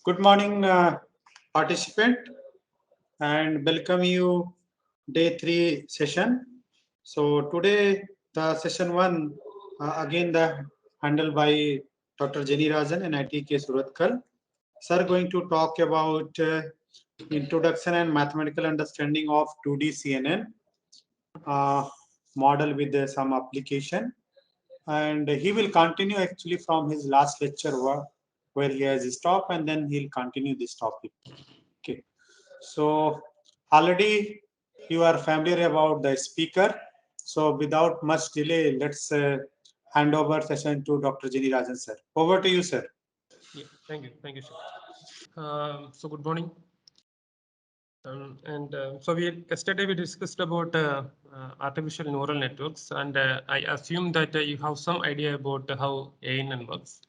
Good morning, participant, and welcome you day 3 session. So today the session 1 again the handled by Dr. Jeny Rajan and NITK Surathkal. Sir going to talk about introduction and mathematical understanding of 2D CNN model with some application, and he will continue actually from his last lecture where he has stopped, and then he'll continue this topic. Okay, so already you are familiar about the speaker. So without much delay, let's hand over session to Dr. Jeny Rajan, sir. Over to you, sir. Yeah, thank you, sir. So good morning. So yesterday we discussed about artificial neural networks, and I assume that you have some idea about how ANN works.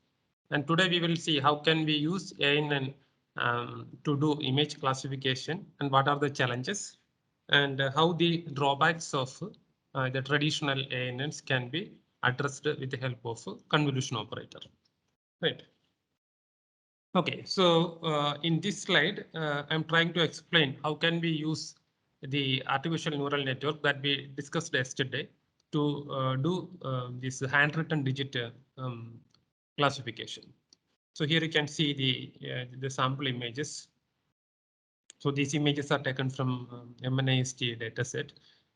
And today we will see how can we use ANN to do image classification, and what are the challenges, and how the drawbacks of the traditional ANNs can be addressed with the help of a convolution operator. Right. Okay, so in this slide, I'm trying to explain how can we use the artificial neural network that we discussed yesterday to do this handwritten digit classification. So here you can see the sample images. So these images are taken from NIST dataset,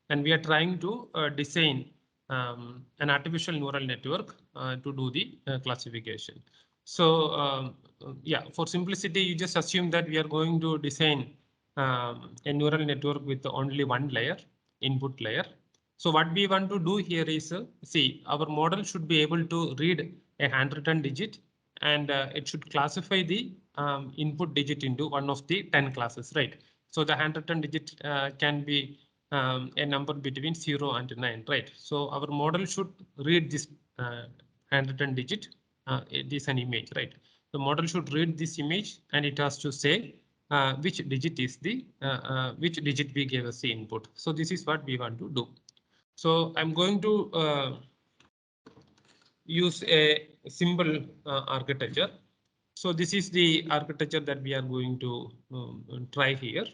and we are trying to design an artificial neural network to do the classification. So yeah, for simplicity, you just assume that we are going to design a neural network with only one layer, input layer. So what we want to do here is, see, our model should be able to read a handwritten digit, and it should classify the input digit into one of the 10 classes, right? So the handwritten digit can be a number between 0 and 9, right? So our model should read this handwritten digit. It is an image, right? The model should read this image, and it has to say which digit is the which digit we gave as the input. So this is what we want to do. So I'm going to use a simple architecture. So this is the architecture that we are going to try here.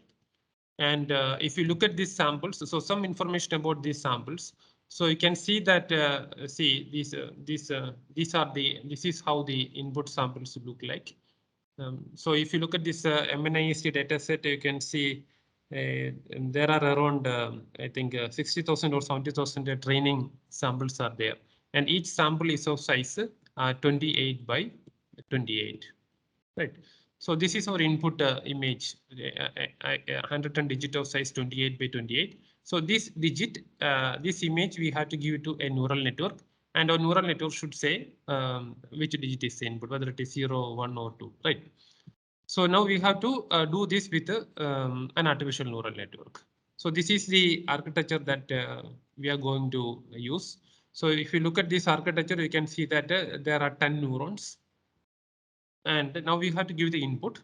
And if you look at these samples, so some information about these samples. So you can see that see this is how the input samples look like. So if you look at this NIST data set, you can see there are around I think 60,000 or 70,000 training samples are there, and each sample is of size 28 by 28, right? So this is our input image, 110 digit of size 28 by 28. So this digit, this image, we have to give it to a neural network, and our neural network should say which digit is the input, whether it is 0, 1, or 2, right? So now we have to do this with an artificial neural network. So this is the architecture that we are going to use. So if you look at this architecture, you can see that there are 10 neurons. And now we have to give the input.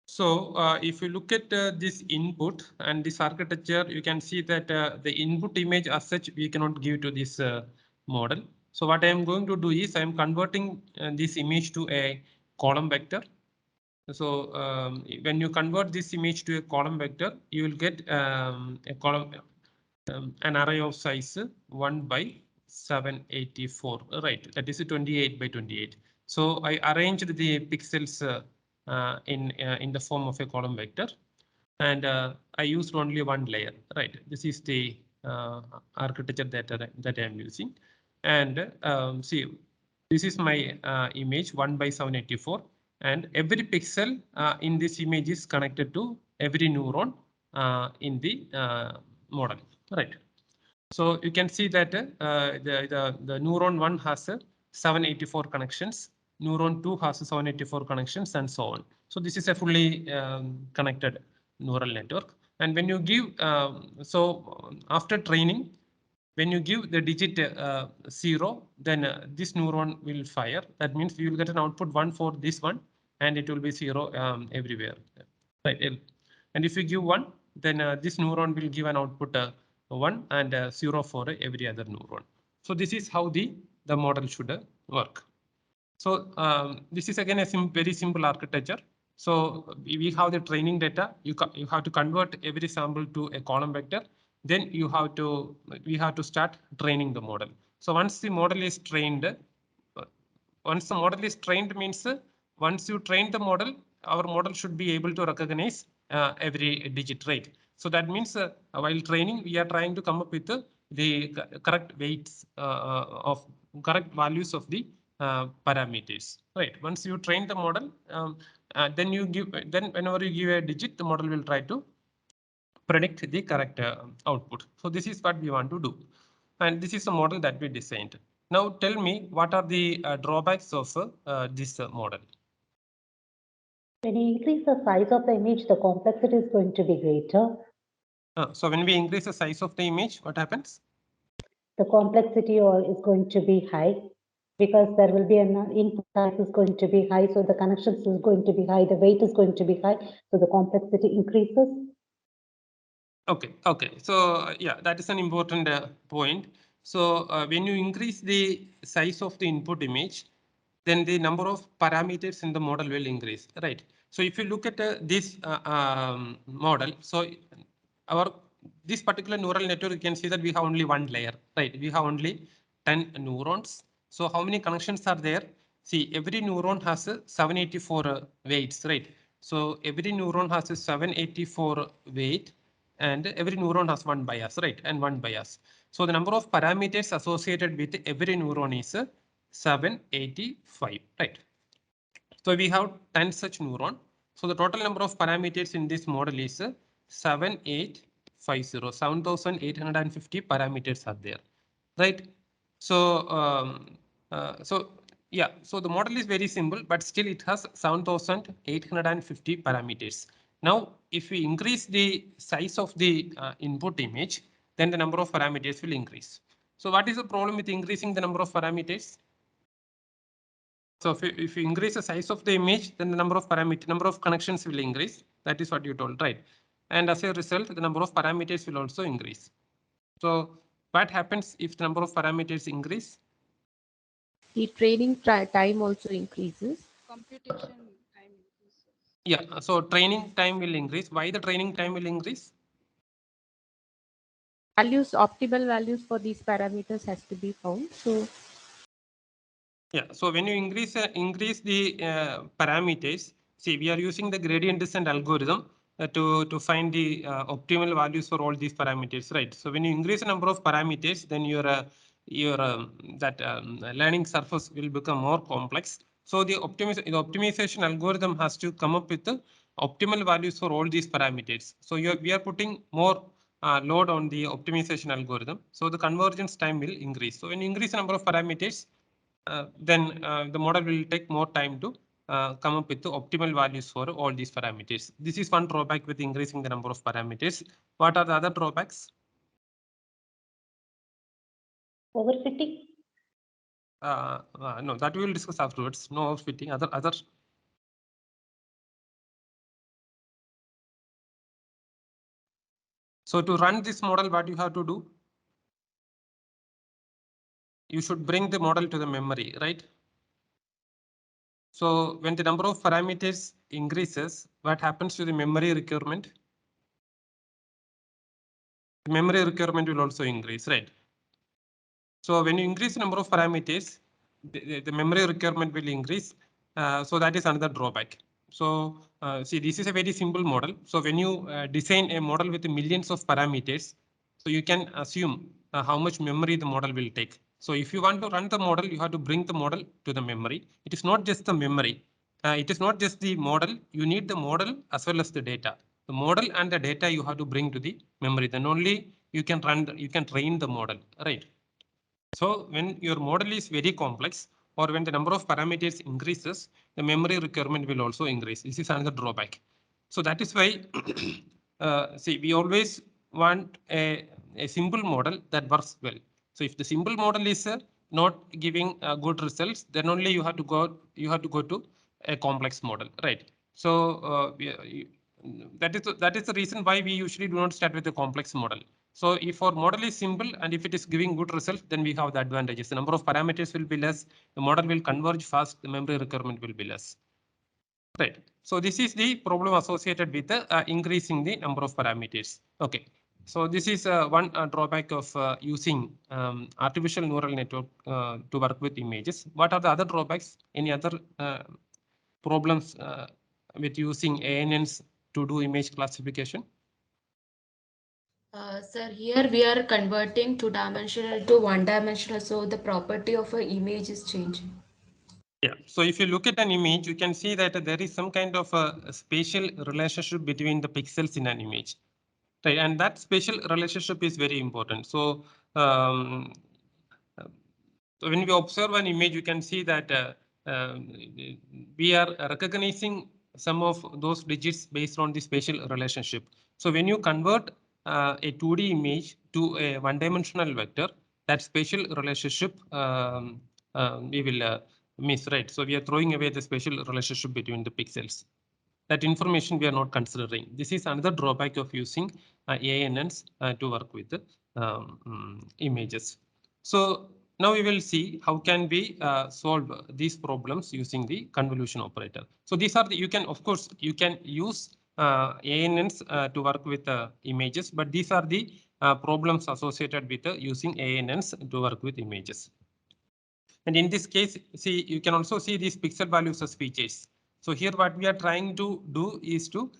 So if you look at this input and this architecture, you can see that the input image as such, we cannot give to this model. So what I am going to do is I am converting this image to a column vector. So when you convert this image to a column vector, you will get a column, an array of size 1 by 784, right? That is 28 by 28. So I arranged the pixels in the form of a column vector, and I used only one layer, right? This is the architecture that I am using, and see, this is my image 1 by 784, and every pixel in this image is connected to every neuron in the model, right? So you can see that the neuron 1 has 784 connections, neuron 2 has 784 connections, and so on. So this is a fully connected neural network. And when you give, so after training, when you give the digit 0, then this neuron will fire. That means you will get an output 1 for this one, and it will be 0 everywhere, right? And if you give 1, then this neuron will give an output 1 and 0 for every other neuron. So this is how the model should work. So this is again a very simple architecture. So we have the training data. You have to convert every sample to a column vector. Then we have to start training the model. So once the model is trained, means once you train the model, our model should be able to recognize every digit, right? So that means while training, we are trying to come up with the correct weights of correct values of the parameters, right? Once you train the model, then whenever you give a digit, the model will try to predict the correct output. So this is what we want to do. And this is the model that we designed. Now tell me, what are the drawbacks of this model? When you increase the size of the image, the complexity is going to be greater. So when we increase the size of the image, what happens? The complexity is going to be high because there will be an input size is going to be high. So the connections is going to be high. The weight is going to be high. So the complexity increases. Okay. So yeah, that is an important point. So when you increase the size of the input image, then the number of parameters in the model will increase, right? So if you look at this model, so this particular neural network, you can see that we have only one layer, right? We have only 10 neurons. So how many connections are there? See, every neuron has 784 weights, right? So every neuron has a 784 weight, and every neuron has one bias, right? And one bias. So the number of parameters associated with every neuron is 785, right? So we have 10 such neuron. So the total number of parameters in this model is 7,850 parameters are there, right? So, yeah, so the model is very simple, but still it has 7,850 parameters. Now, if we increase the size of the input image, then the number of parameters will increase. So what is the problem with increasing the number of parameters? So if you increase the size of the image, then the number of connections will increase. That is what you told, right? And as a result, the number of parameters will also increase. So what happens if the number of parameters increase? The training time also increases. Computation time increases. Yeah, so training time will increase. Why the training time will increase? Optimal values for these parameters has to be found. So yeah, so when you increase the parameters, see, we are using the gradient descent algorithm to find the optimal values for all these parameters, right? So when you increase the number of parameters, then your learning surface will become more complex. So the optimization algorithm has to come up with the optimal values for all these parameters. So we are putting more load on the optimization algorithm. So the convergence time will increase. So when you increase the number of parameters, then the model will take more time to come up with the optimal values for all these parameters. This is one drawback with increasing the number of parameters. What are the other drawbacks? Overfitting. No, that we will discuss afterwards. No overfitting. Other. So to run this model, what you have to do? You should bring the model to the memory, right? So when the number of parameters increases, what happens to the memory requirement? The memory requirement will also increase, right? So when you increase the number of parameters, the memory requirement will increase. So that is another drawback. So see, this is a very simple model. So when you design a model with millions of parameters, so you can assume how much memory the model will take. So if you want to run the model, you have to bring the model to the memory. It is not just the memory. It is not just the model. You need the model as well as the data. The model and the data you have to bring to the memory. Then only you can train the model, right? So when your model is very complex, or when the number of parameters increases, the memory requirement will also increase. This is another drawback. So that is why, see, we always want a simple model that works well. So if the simple model is not giving good results, then only you have to go to a complex model, right? So that is the reason why we usually do not start with a complex model. So if our model is simple and if it is giving good result, then we have the advantages. The number of parameters will be less, the model will converge fast, the memory requirement will be less. Right. So this is the problem associated with increasing the number of parameters. Okay. So this is one drawback of using artificial neural network to work with images. What are the other drawbacks? Any other problems with using ANNs to do image classification? Sir, here we are converting two-dimensional to one-dimensional, so the property of an image is changing. Yeah. So if you look at an image, you can see that there is some kind of a spatial relationship between the pixels in an image. Right, and that spatial relationship is very important. So, so when we observe an image, you can see that we are recognizing some of those digits based on the spatial relationship. So when you convert a 2D image to a one-dimensional vector, that spatial relationship we will miss, right? So we are throwing away the spatial relationship between the pixels. That information we are not considering. This is another drawback of using ANNs to work with images. So now we will see how can we solve these problems using the convolution operator. So these are the, you can, of course, you can use ANNs to work with images, but these are the problems associated with using ANNs to work with images. And in this case, see, you can also see these pixel values as features. So here what we are trying to do is to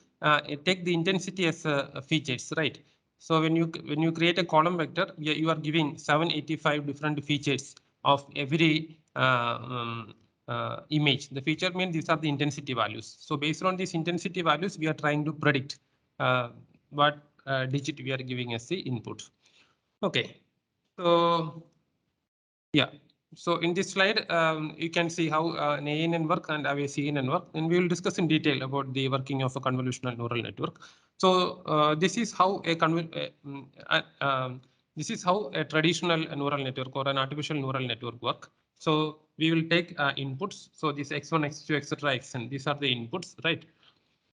take the intensity as features, right? So when you create a column vector, you are giving 785 different features of every image. The feature means these are the intensity values. So based on these intensity values, we are trying to predict what digit we are giving as the input. Okay, so yeah. So in this slide, you can see how an ANN work and how a CNN work, and we will discuss in detail about the working of a convolutional neural network. So this is how this is how a traditional neural network or an artificial neural network work. So we will take inputs. So this x1, x2, etc., xn. These are the inputs, right?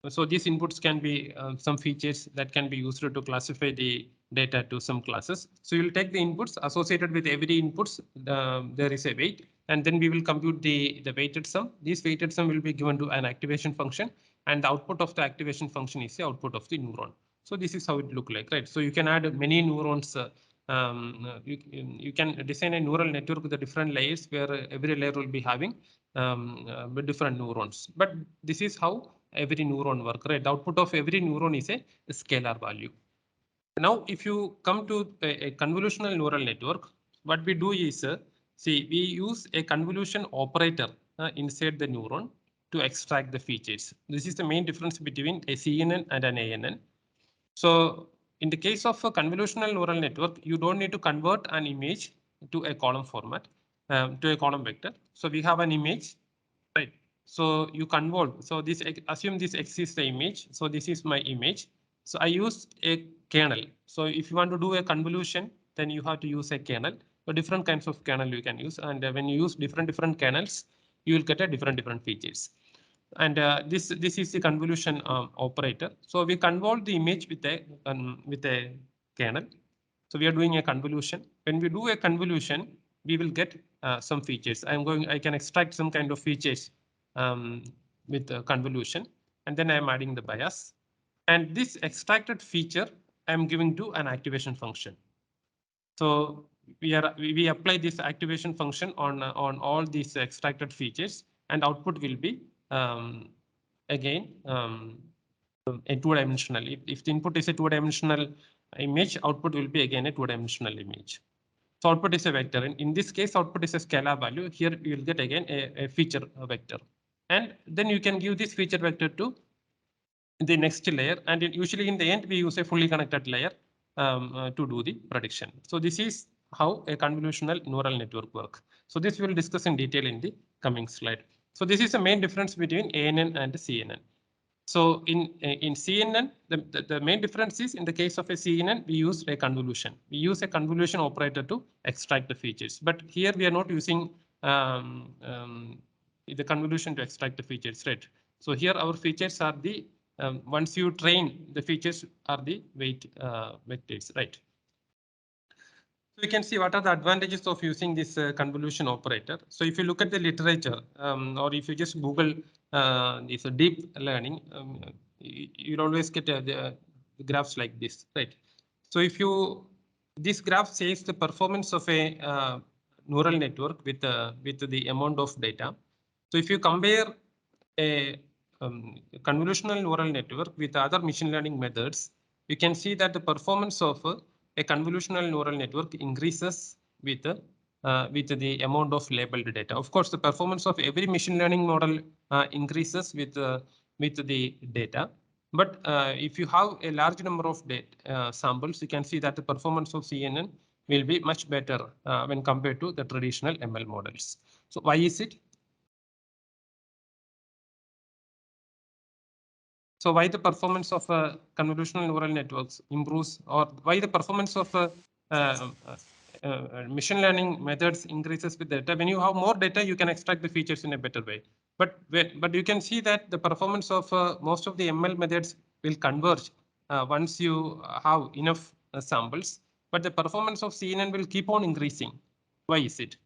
So these inputs can be some features that can be used to classify the data to some classes. So you'll take the inputs associated with every inputs. There is a weight, and then we will compute the weighted sum. This weighted sum will be given to an activation function, and the output of the activation function is the output of the neuron. So this is how it look like, right? So you can add many neurons. You can design a neural network with the different layers where every layer will be having with different neurons. But this is how every neuron work, right? The output of every neuron is a scalar value. Now, if you come to a convolutional neural network, what we do is, see, we use a convolution operator inside the neuron to extract the features. This is the main difference between a CNN and an ANN. So in the case of a convolutional neural network, you don't need to convert an image to a column format, to a column vector. So we have an image, right? So you convolve. So this, assume this X is the image. So this is my image. So I use a kernel. So if you want to do a convolution, then you have to use a kernel. So different kinds of kernel you can use. And when you use different kernels, you will get a different features. And this is the convolution operator. So we convolve the image with a kernel. So we are doing a convolution. When we do a convolution, we will get some features. I can extract some kind of features with the convolution, and then I am adding the bias. And this extracted feature I am giving to an activation function. So we apply this activation function on all these extracted features, and output will be again a two-dimensional. If the input is a two-dimensional image, output will be again a two-dimensional image. So output is a vector. And in this case, output is a scalar value. Here you will get again a feature vector. And then you can give this feature vector to the next layer. And usually in the end, we use a fully connected layer to do the prediction. So this is how a convolutional neural network works. So this we will discuss in detail in the coming slide. So this is the main difference between ANN and CNN. So in CNN, the main difference is in the case of a CNN, we use a convolution. We use a convolution operator to extract the features. But here we are not using the convolution to extract the features, right? So here our features are the once you train the features are the weight vectors, right? So you can see what are the advantages of using this convolution operator. So if you look at the literature, or if you just Google this deep learning, you'll always get the graphs like this, right? So if you, this graph says the performance of a neural network with the amount of data. So if you compare a convolutional neural network with other machine learning methods, you can see that the performance of a convolutional neural network increases with the amount of labeled data. Of course, the performance of every machine learning model increases with the data. But if you have a large number of samples, you can see that the performance of CNN will be much better when compared to the traditional ML models. So why is it? So why the performance of convolutional neural networks improves, or why the performance of machine learning methods increases with data? When you have more data, you can extract the features in a better way. But you can see that the performance of most of the ML methods will converge once you have enough samples. But the performance of CNN will keep on increasing. Why is it?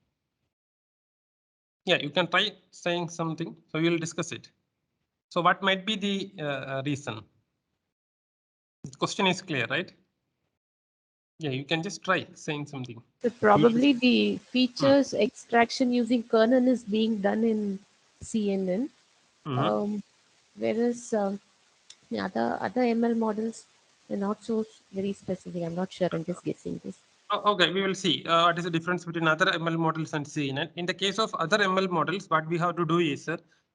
Yeah, you can try saying something. So we will discuss it. So what might be the reason? The question is clear, right? Yeah, you can just try saying something. So probably the features extraction using kernel is being done in CNN, whereas the other ML models are not so very specific. I'm not sure. I'm just guessing this. Okay, we will see what is the difference between other ML models and CNN. In the case of other ML models, what we have to do is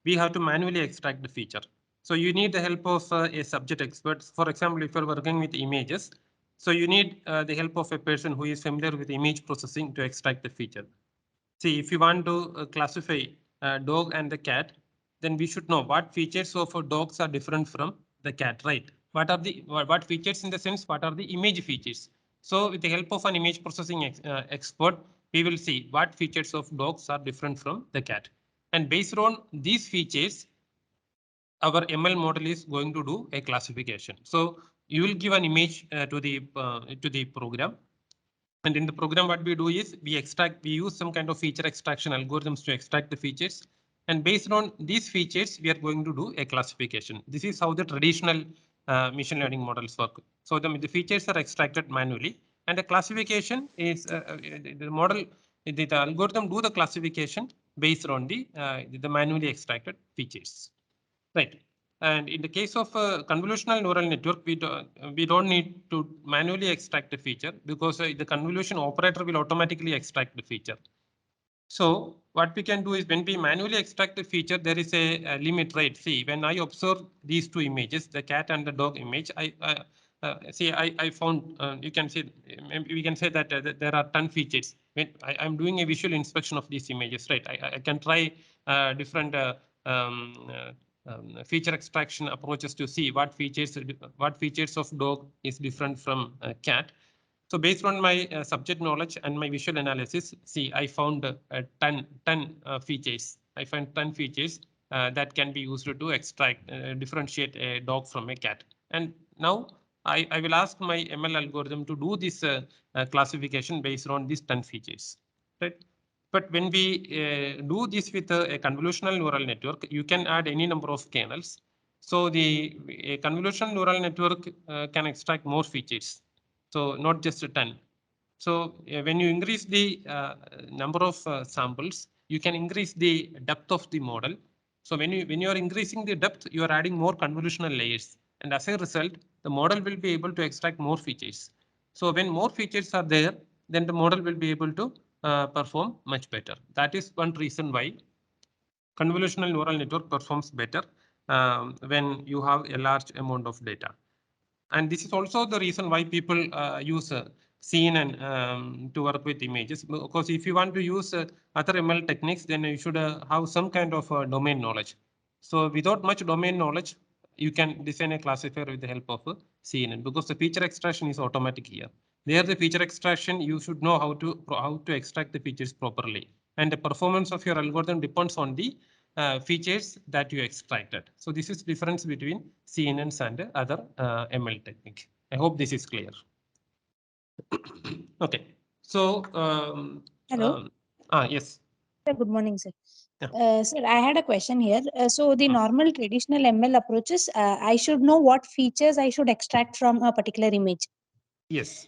we have to manually extract the feature. So you need the help of a subject expert. For example, if you're working with images, so you need the help of a person who is familiar with image processing to extract the feature. See, if you want to classify dog and the cat, then we should know what features of dogs are different from the cat, right? What features in the sense, what are the image features? So with the help of an image processing expert, we will see what features of dogs are different from the cat. And based on these features, our ML model is going to do a classification. So you will give an image to the program. And in the program, what we do is we use some kind of feature extraction algorithms to extract the features. And based on these features, we are going to do a classification. This is how the traditional machine learning models work. So the features are extracted manually, and the classification is the model, the algorithm do the classification based on the manually extracted features. Right. And in the case of a convolutional neural network, we don't need to manually extract the feature because the convolution operator will automatically extract the feature. So what we can do is when we manually extract the feature, there is a limit, right? See, when I observe these two images, the cat and the dog image, I found, you can see, we can say that there are 10 features. When I'm doing a visual inspection of these images, right? I can try different feature extraction approaches to see what features of dog is different from cat. So based on my subject knowledge and my visual analysis, see, I found 10 features. I find 10 features that can be used to extract, differentiate a dog from a cat. And now I will ask my ML algorithm to do this classification based on these 10 features, right? But when we do this with a convolutional neural network, you can add any number of kernels. So a convolutional neural network can extract more features. So not just a 10. So when you increase the number of samples, you can increase the depth of the model. So when you are increasing the depth, you are adding more convolutional layers. And as a result, the model will be able to extract more features. So when more features are there, then the model will be able to perform much better. That is one reason why convolutional neural network performs better when you have a large amount of data. And this is also the reason why people use CNN to work with images. Because if you want to use other ML techniques, then you should have some kind of domain knowledge. So without much domain knowledge, you can design a classifier with the help of CNN, because the feature extraction is automatic here. There, the feature extraction, you should know how to extract the features properly. And the performance of your algorithm depends on the features that you extracted. So this is difference between CNNs and other ML technique. I hope this is clear. Okay. So, Hello. yes. Good morning, sir. Yeah. Sir, I had a question here. So the Hmm. normal traditional ML approaches, I should know what features I should extract from a particular image. Yes.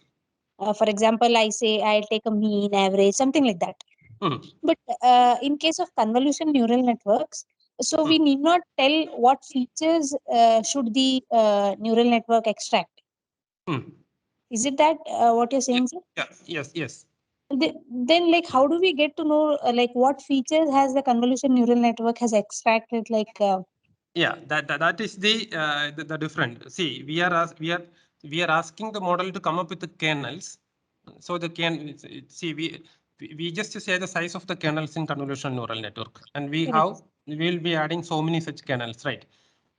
For example, I say I'll take a mean, average, something like that. Hmm. But in case of convolution neural networks, so we Hmm. need not tell what features should the neural network extract. Hmm. Is it that what you're saying, sir? Yeah. Yes. Yes. Then like how do we get to know like what features has the convolution neural network has extracted like Yeah, that is the different. See, we are asking the model to come up with the kernels. So the see we just say the size of the kernels in convolutional neural network, and we will be adding so many such kernels, right?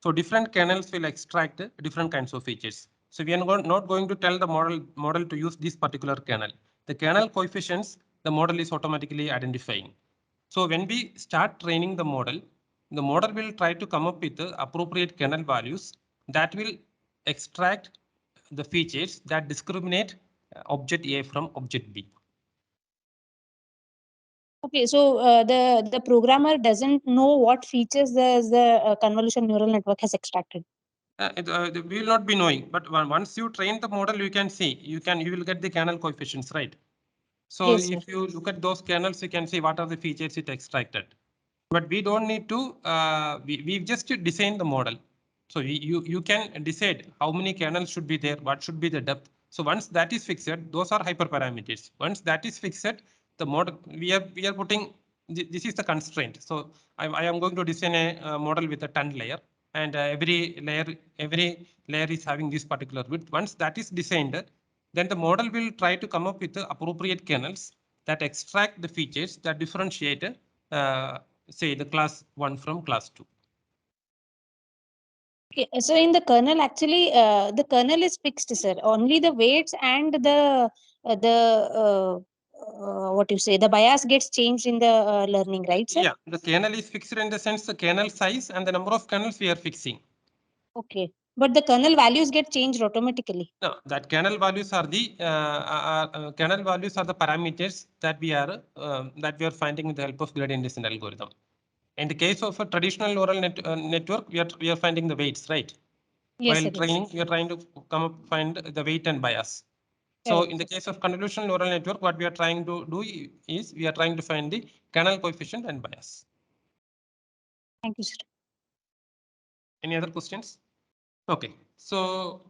So different kernels will extract different kinds of features. So we are not going to tell the model to use this particular kernel. The kernel coefficients the model is automatically identifying. So when we start training the model will try to come up with the appropriate kernel values that will extract the features that discriminate object A from object B. okay, so the programmer doesn't know what features the convolution neural network has extracted. We will not be knowing, but once you train the model, you can see, you will get the kernel coefficients, right? So Yes, sir. if you look at those kernels, you can see what are the features it extracted. But we don't need to, we've just designed the model. So you can decide how many kernels should be there, what should be the depth. So once that is fixed, those are hyperparameters. Once that is fixed, the model, we are putting, this is the constraint. So I am going to design a model with a 10 layer, and every layer is having this particular width. Once that is designed, then the model will try to come up with the appropriate kernels that extract the features that differentiate, say, the class 1 from class 2. Okay, so in the kernel, actually, the kernel is fixed, sir. Only the weights and what you say, the bias gets changed in the learning, right, sir? Yeah, the kernel is fixed in the sense the kernel size and the number of kernels we are fixing. Okay, but the kernel values get changed automatically. No, that kernel values are the parameters that we are finding with the help of gradient descent algorithm. In the case of a traditional neural network, we are finding the weights, right? Yes, While sir, training, we are trying to find the weight and bias. So correct. in the case of convolutional neural network, what we are trying to do is we are trying to find the kernel coefficient and bias. Thank you, sir. Any other questions? Okay, so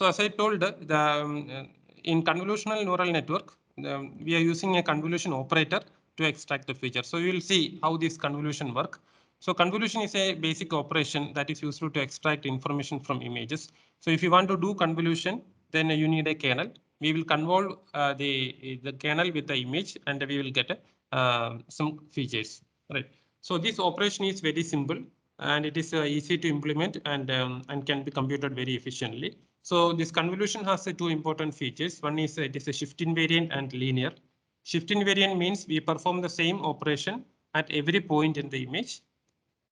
as I told, in convolutional neural network, we are using a convolution operator to extract the feature. So you will see how this convolution work. So convolution is a basic operation that is useful to extract information from images. So if you want to do convolution, then you need a kernel. We will convolve the kernel with the image, and we will get some features. Right. So this operation is very simple, and it is easy to implement, and can be computed very efficiently. So this convolution has two important features. One is it is a shift invariant and linear. Shift invariant means we perform the same operation at every point in the image.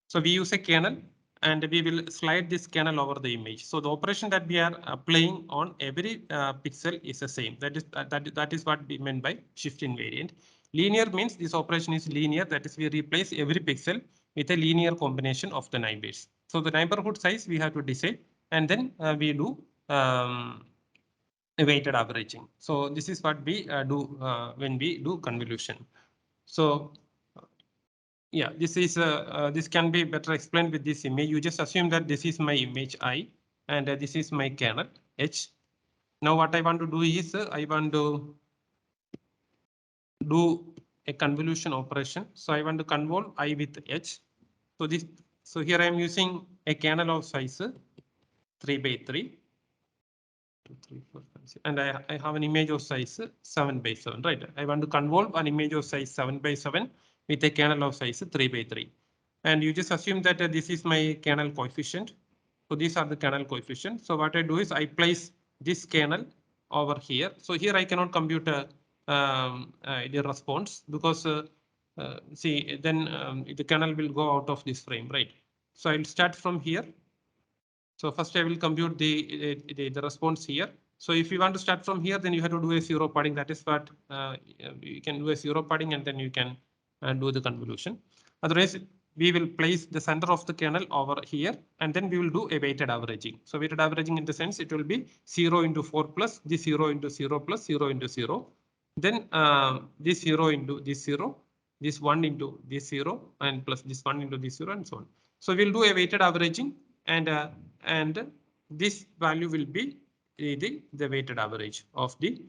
So we use a kernel, and we will slide this kernel over the image. So the operation that we are applying on every pixel is the same. That is what we meant by shift invariant. Linear means this operation is linear. That is, we replace every pixel with a linear combination of the neighbors. So the neighborhood size we have to decide, and then we do weighted averaging. So this is what we do when we do convolution. So yeah, this can be better explained with this image. You just assume that this is my image I, and this is my kernel H. Now what I want to do is I want to do a convolution operation. So I want to convolve I with H. So here I am using a kernel of size 3 by 3. 2, 3, 4, 5, 6. And I have an image of size 7 by 7, right? I want to convolve an image of size 7 by 7 with a kernel of size 3 by 3. And you just assume that this is my kernel coefficient. So these are the kernel coefficients. So what I do is I place this kernel over here. So here I cannot compute the response, because see, then the kernel will go out of this frame, right? So I'll start from here. So first I will compute the response here. So if you want to start from here, then you have to do a zero padding. That is what you can do a zero padding, and then you can do the convolution. Otherwise, we will place the center of the kernel over here, and then we will do a weighted averaging. So weighted averaging in the sense it will be 0 into 4 plus this 0 into 0 plus 0 into 0. Then this 0 into this 0, this 1 into this 0, and plus this 1 into this 0, and so on. So we'll do a weighted averaging, and this value will be the weighted average of the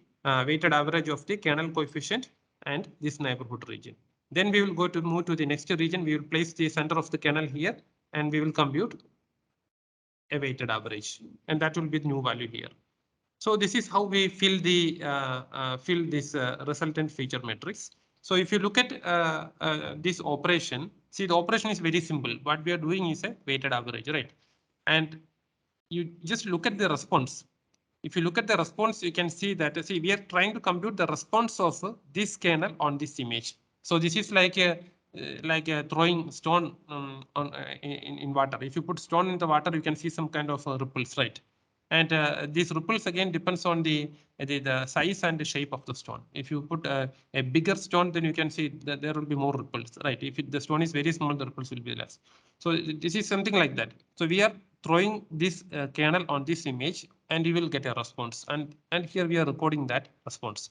kernel coefficient and this neighborhood region. Then we will move to the next region. We will place the center of the kernel here, and we will compute a weighted average, and that will be the new value here. So this is how we fill this resultant feature matrix. So if you look at this operation, see the operation is very simple. What we are doing is a weighted average, right? And you just look at the response. If you look at the response, you can see that we are trying to compute the response of this kernel on this image. So this is like a throwing stone in water. If you put stone in the water, you can see some kind of ripples, right? And these ripples again depends on the size and the shape of the stone. If you put a bigger stone, then you can see that there will be more ripples, right? If the stone is very small, the ripples will be less. So this is something like that. So we are throwing this kernel on this image, and you will get a response. And here we are recording that response.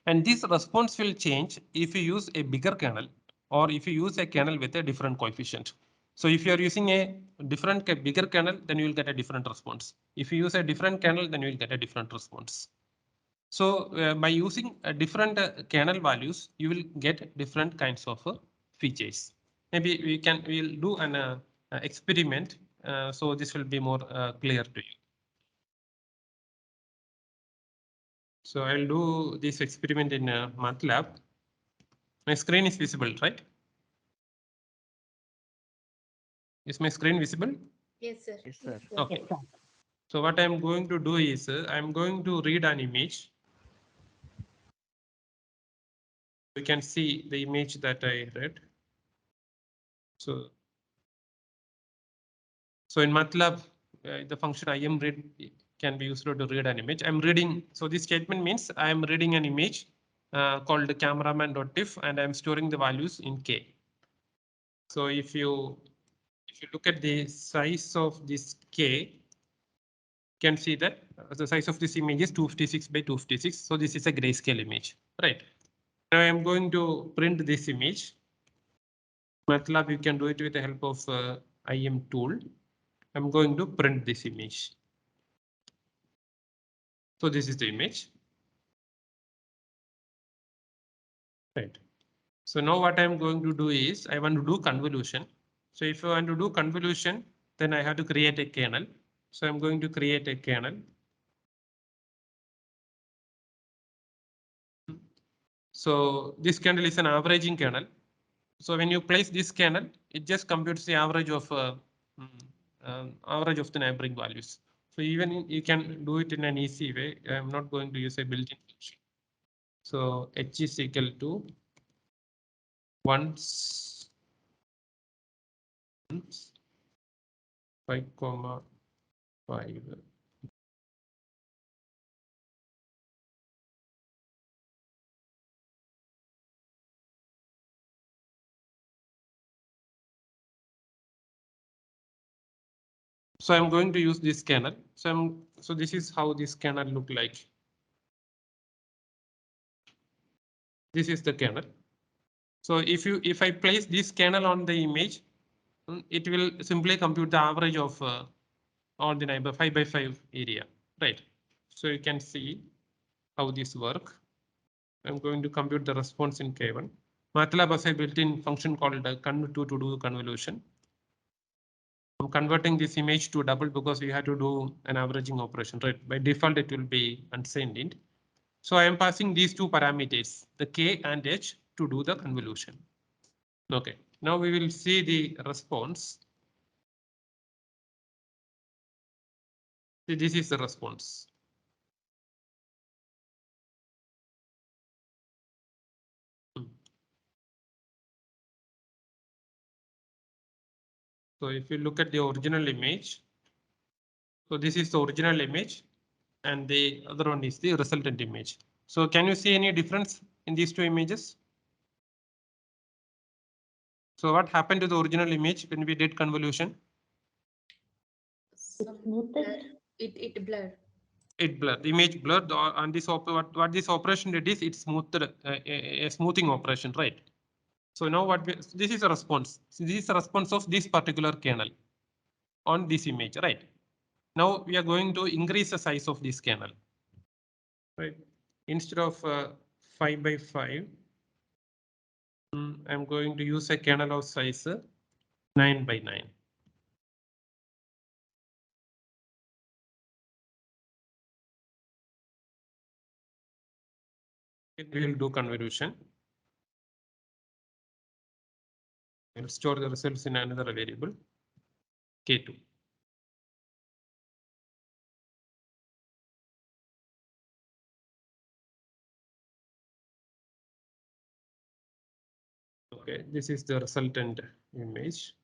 And this response will change if you use a bigger kernel or if you use a kernel with a different coefficient. So if you are using a bigger kernel, then you will get a different response. If you use a different kernel, then you will get a different response. So by using different kernel values, you will get different kinds of features. Maybe we'll do an experiment. So this will be more clear to you. So I'll do this experiment in MATLAB. My screen is visible, right? Is my screen visible? Yes, sir. Yes, sir. Okay. Yes, sir. So what I'm going to do is I'm going to read an image. You can see the image that I read. So in MATLAB, the function imRead can be used to read an image. I'm reading. So this statement means I am reading an image called cameraman.tiff, and I'm storing the values in K. So if you look at the size of this K, you can see that the size of this image is 256 by 256. So this is a grayscale image, right? Now I'm going to print this image. MATLAB, you can do it with the help of IM tool. I'm going to print this image. So this is the image. Right. So now what I'm going to do is I want to do convolution. So if I want to do convolution, then I have to create a kernel. So I'm going to create a kernel. So this kernel is an averaging kernel. So when you place this kernel, it just computes the average of the neighboring values. So even you can do it in an easy way. I'm not going to use a built-in function. So h is equal to once 5,5. So I'm going to use this kernel. So this is how this kernel look like. This is the kernel. So if I place this kernel on the image, it will simply compute the average of all the neighbor 5 by 5 area, right? So you can see how this work. I'm going to compute the response in K1. MATLAB has a built-in function called conv2 to do convolution. I'm converting this image to double because we had to do an averaging operation, right? By default, it will be unsigned int. So I am passing these two parameters, the K and H, to do the convolution. Okay, now we will see the response. See, this is the response. So if you look at the original image, so this is the original image, and the other one is the resultant image. So can you see any difference in these two images? So what happened to the original image when we did convolution? It blurred. It blurred. The image blurred on this what this operation did is it smoothed a smoothing operation, right? So now this is a response. So this is a response of this particular kernel on this image, right? Now we are going to increase the size of this kernel, right? Instead of 5 by 5, I'm going to use a kernel of size 9 by 9. We will do convolution. We'll store the results in another variable, K2. Okay, this is the resultant image.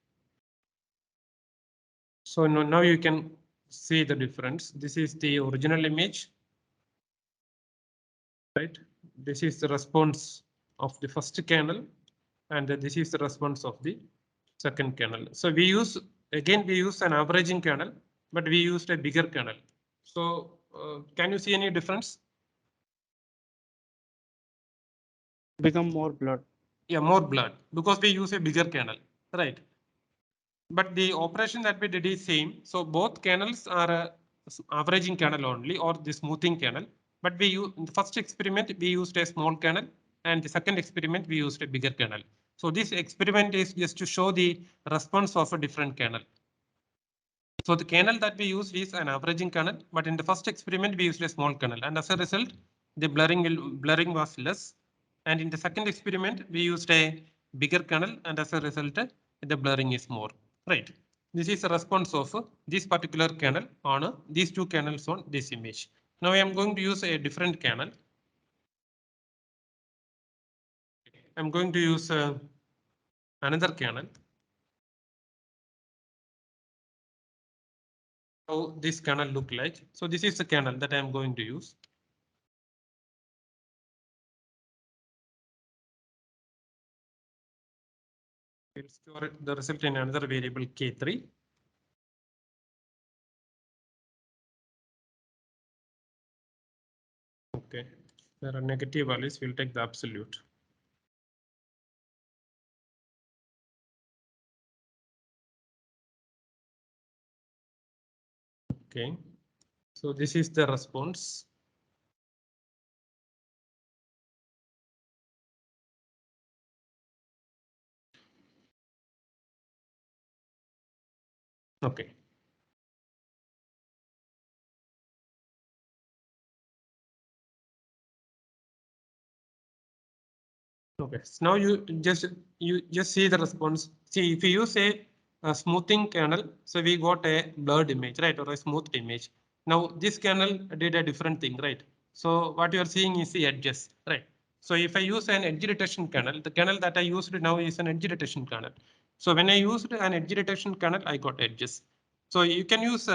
So now you can see the difference. This is the original image, right? This is the response of the first kernel, and this is the response of the second kernel. So we use an averaging kernel, but we used a bigger kernel. So can you see any difference? Become more blurred. Yeah, more blurred because we use a bigger kernel, right? But the operation that we did is same. So both kernels are averaging kernel only or the smoothing kernel. But we use in the first experiment we used a small kernel, and the second experiment we used a bigger kernel. So this experiment is just to show the response of a different kernel. So the kernel that we use is an averaging kernel, but in the first experiment we used a small kernel, and as a result the blurring was less. And in the second experiment we used a bigger kernel, and as a result the blurring is more. Right. This is a response of this particular kernel on these two kernels on this image. Now I am going to use a different kernel. I'm going to use another kernel. How this kernel look like? So this is the kernel that I am going to use. We'll store the result in another variable K3. Okay, there are negative values. We'll take the absolute. Okay, so this is the response. Okay. Okay, so now you just see the response. See, if you use a smoothing kernel, so we got a blurred image, right, or a smooth image. Now this kernel did a different thing, right? So what you are seeing is the edges, right? So if I use an edge detection kernel, the kernel that I used now is an edge detection kernel. So when I used an edge detection kernel, I got edges. So you can use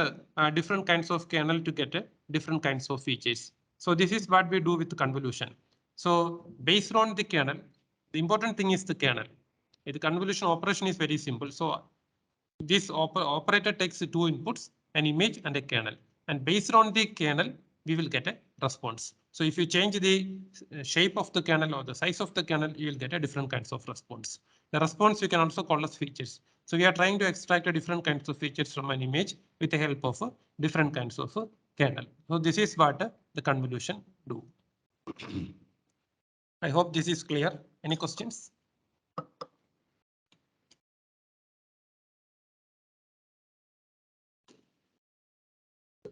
different kinds of kernel to get different kinds of features. So this is what we do with convolution. So based on the kernel, the important thing is the kernel. The convolution operation is very simple. So this operator takes two inputs, an image and a kernel. And based on the kernel, we will get a response. So if you change the shape of the kernel or the size of the kernel, you will get a different kinds of response. The response you can also call as features. So we are trying to extract a different kinds of features from an image with the help of different kinds of kernel. So this is what the convolution do. I hope this is clear. Any questions?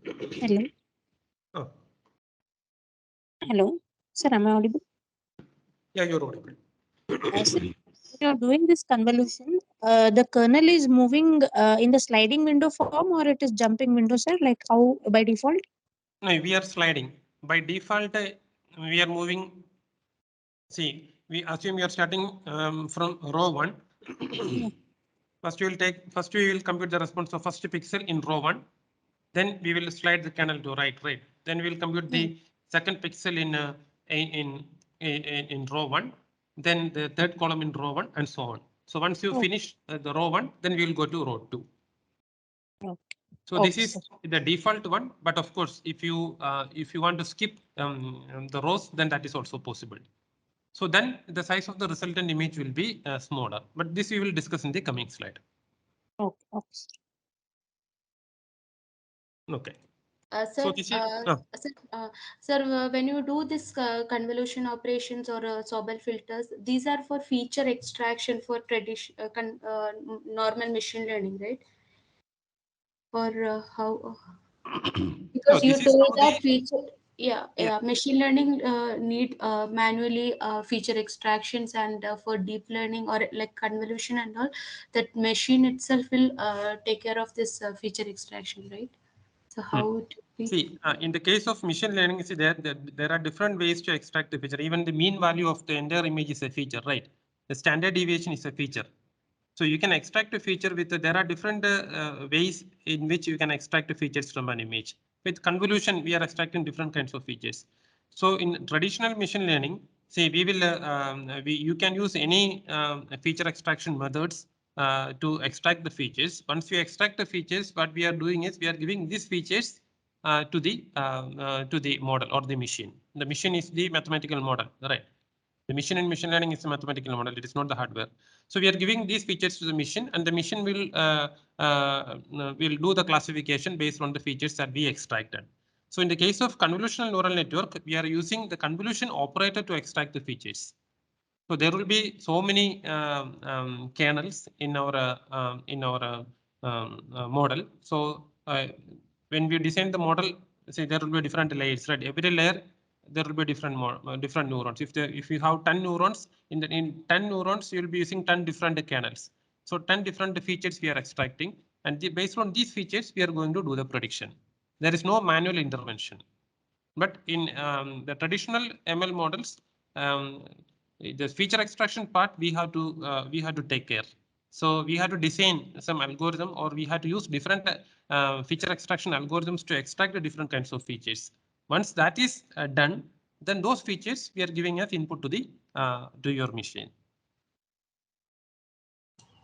Hello. Oh. Hello. Sir, am I audible? Yeah, you're audible. Sir, when you're doing this convolution, the kernel is moving in the sliding window form or it is jumping window, sir? Like how by default? No, we are sliding. By default, we are moving. See, we assume we are starting from row 1. Yeah. First, we will compute the response of first pixel in row 1. Then we will slide the kernel to right. Then we will compute the second pixel in row 1, then the third column in row 1, and so on. So once you finish the row 1, then we will go to row 2. So this is the default one, but of course, if you want to skip the rows, then that is also possible. So then the size of the resultant image will be smaller, but this we will discuss in the coming slide. Okay. Sir, when you do this convolution operations or Sobel filters, these are for feature extraction for normal machine learning, right? Or how? Because you told that feature, machine learning need manually feature extractions, and for deep learning or like convolution and all, that machine itself will take care of this feature extraction, right? So how it be? See, in the case of machine learning, see there are different ways to extract the feature. Even the mean value of the entire image is a feature, right? The standard deviation is a feature. So you can extract a feature with, there are different ways in which you can extract the features from an image. With convolution, we are extracting different kinds of features. So in traditional machine learning, say we will, you can use any feature extraction methods to extract the features. Once you extract the features, what we are doing is we are giving these features to the model or the machine. The machine is the mathematical model, right? The machine in machine learning is a mathematical model. It is not the hardware. So we are giving these features to the machine, and the machine will do the classification based on the features that we extracted. So in the case of convolutional neural network, we are using the convolution operator to extract the features. So there will be so many kernels in our model. So when we design the model, say there will be different layers, right? Every layer there will be different neurons. If you have 10 neurons, in 10 neurons you will be using 10 different kernels. So 10 different features we are extracting, and based on these features we are going to do the prediction. There is no manual intervention. But in the traditional ML models, the feature extraction part we have to take care. So we have to design some algorithm, or we have to use different feature extraction algorithms to extract the different kinds of features. Once that is done, then those features we are giving as input to your machine.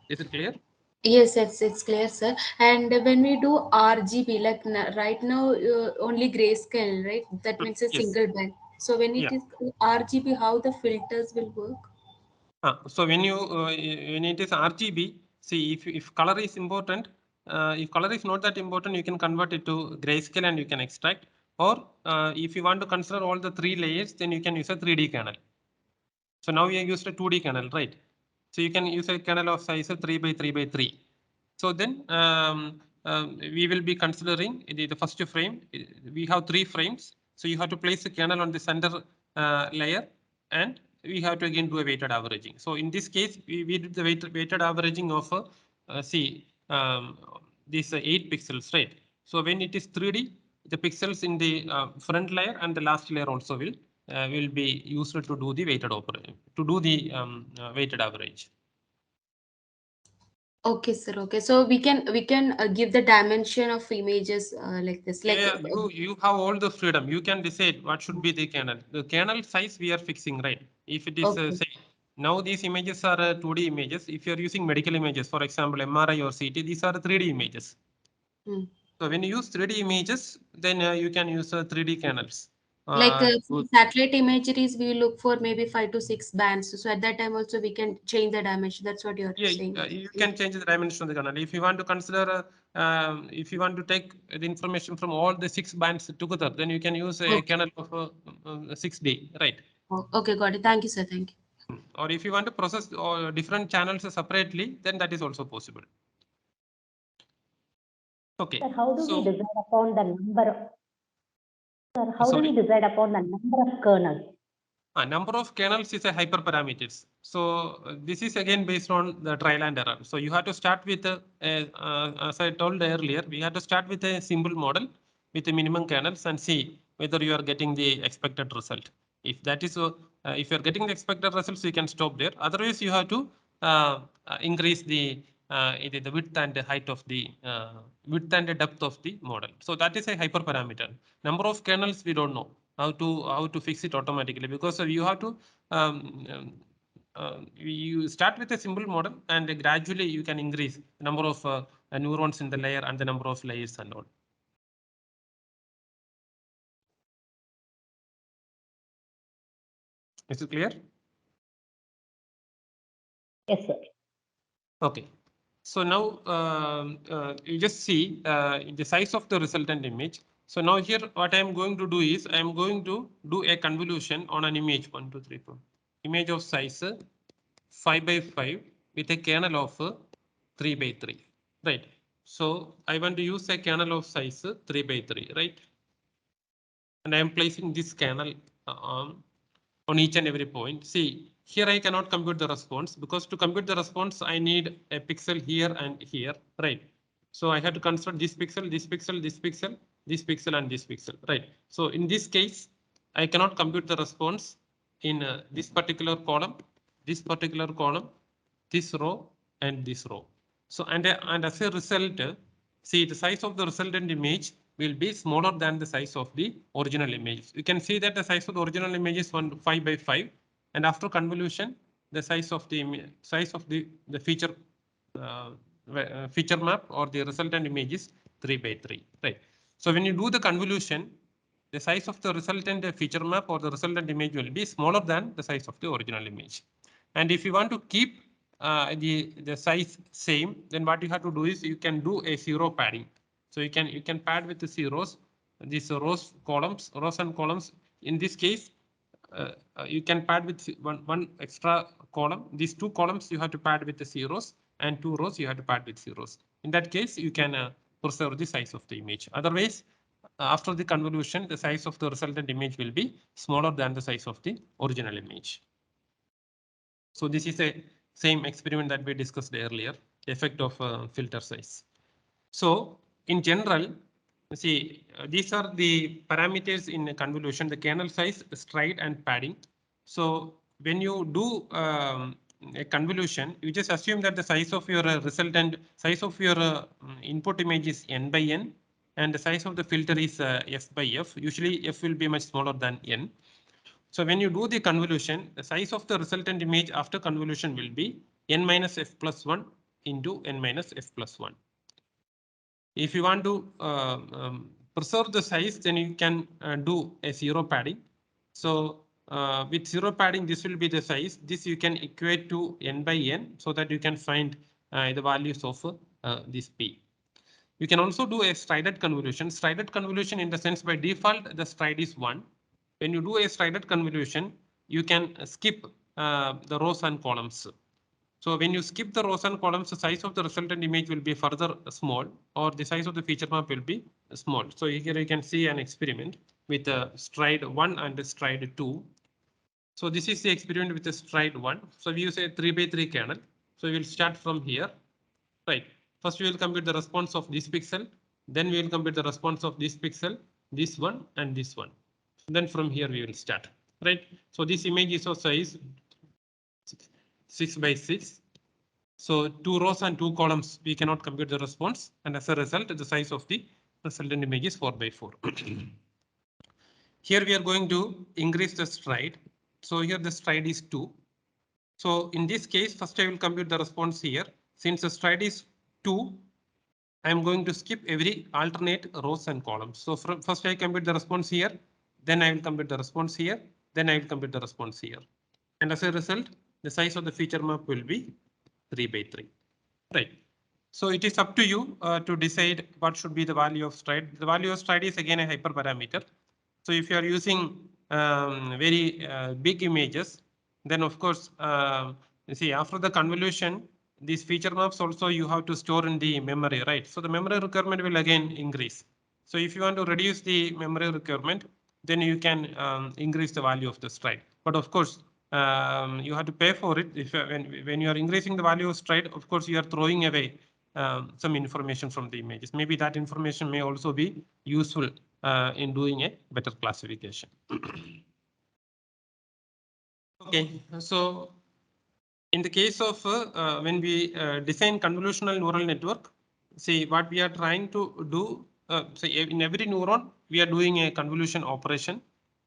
Is it clear? Yes, it's clear, sir. And when we do RGB, like right now, only grayscale, right? That means a single band. So when it is RGB, how the filters will work? So when it is RGB, see if color is important, if color is not that important, you can convert it to grayscale and you can extract. Or if you want to consider all the 3 layers, then you can use a 3D kernel. So now we have used a 2D kernel, right? So you can use a kernel of size 3 by 3 by 3. So then we will be considering the first frame. We have 3 frames. So you have to place the kernel on the center layer, and we have to again do a weighted averaging. So in this case, we did the weighted averaging of these 8 pixels, right? So when it is 3D, the pixels in the front layer and the last layer also will be used to do the weighted weighted average. Okay, sir. Okay, so we can give the dimension of images like this. Like you have all the freedom. You can decide what should be the kernel. The kernel size we are fixing, right? If it is say now these images are 2D images. If you are using medical images, for example, MRI or CT, these are 3D images. So when you use 3D images, then you can use 3D kernels. Like satellite imageries, we look for maybe 5 to 6 bands. So at that time also we can change the dimension. That's what you're saying. You can change the dimension of the kernel. If you want to consider, if you want to take the information from all the 6 bands together, then you can use a kernel of 6D, right? Oh, okay, got it. Thank you, sir. Thank you. Or if you want to process different channels separately, then that is also possible. Okay. Sir, how do we decide upon the number? Sir, how do we decide upon the number of kernels? Number of kernels is a hyperparameters. So this is again based on the trial and error. So you have to start with, as I told earlier, we have to start with a simple model with the minimum kernels and see whether you are getting the expected result. If that is, if you are getting the expected results, you can stop there. Otherwise, you have to increase the it is the width and the height of the width and the depth of the model. So that is a hyperparameter. Number of kernels we don't know how to fix it automatically, because you have to you start with a simple model and gradually you can increase the number of neurons in the layer and the number of layers and all. Is it clear? Yes, sir. Okay. So now you just see the size of the resultant image. So now here what I am going to do is I am going to do a convolution on an image 1, 2, 3, 4. Image of size 5 by 5 with a kernel of 3 by 3. Right. So I want to use a kernel of size 3 by 3. Right. And I am placing this kernel on each and every point. See, here I cannot compute the response, because to compute the response, I need a pixel here and here, right? So I have to construct this pixel, this pixel, this pixel, this pixel, and this pixel, right? So in this case, I cannot compute the response in this particular column, this row, and this row. So and as a result, see, the size of the resultant image will be smaller than the size of the original image. You can see that the size of the original image is 5 by 5, and after convolution, the size of the feature feature map or the resultant image is 3 by 3. Right. So when you do the convolution, the size of the resultant feature map or the resultant image will be smaller than the size of the original image. And if you want to keep the size same, then what you have to do is you can do a zero padding. So you can pad with the zeros, these rows and columns. In this case, you can pad with one extra column. These 2 columns you have to pad with the zeros, and 2 rows you have to pad with zeros. In that case, you can preserve the size of the image. Otherwise, after the convolution, the size of the resultant image will be smaller than the size of the original image. So this is a same experiment that we discussed earlier, effect of filter size. So in general, see, these are the parameters in convolution: the kernel size, stride, and padding. So when you do a convolution, you just assume that the size of your resultant, size of your input image is n by n, and the size of the filter is f by f. Usually f will be much smaller than n. So when you do the convolution, the size of the resultant image after convolution will be n minus f plus 1 into n minus f plus 1. If you want to preserve the size, then you can do a zero padding. So with zero padding, this will be the size. This you can equate to n by n, so that you can find the values of this p. You can also do a strided convolution. Strided convolution, in the sense, by default, the stride is 1. When you do a strided convolution, you can skip the rows and columns. So when you skip the rows and columns, the size of the resultant image will be further small, or the size of the feature map will be small. So here you can see an experiment with stride 1 and stride 2. So this is the experiment with the stride 1. So we use a 3 by 3 kernel. So we will start from here. Right. First, we will compute the response of this pixel. Then we will compute the response of this pixel, this one, and this one. Then from here we will start. Right. So this image is of size 6 by 6. So 2 rows and 2 columns, we cannot compute the response. And as a result, the size of the resultant image is 4 by 4. Here we are going to increase the stride. So here the stride is 2. So in this case, first I will compute the response here. Since the stride is 2, I am going to skip every alternate rows and columns. So first I compute the response here, then I will compute the response here, then I will compute the response here. And as a result, the size of the feature map will be 3 by 3. Right. So it is up to you to decide what should be the value of stride. The value of stride is again a hyperparameter. So if you are using very big images, then of course, you see, after the convolution, these feature maps also you have to store in the memory, right? So the memory requirement will again increase. So if you want to reduce the memory requirement, then you can increase the value of the stride. But of course, you have to pay for it. If when you are increasing the value of stride, of course, you are throwing away some information from the images. Maybe that information may also be useful in doing a better classification. Okay, so in the case of when we design convolutional neural network, see what we are trying to do. So in every neuron, we are doing a convolution operation,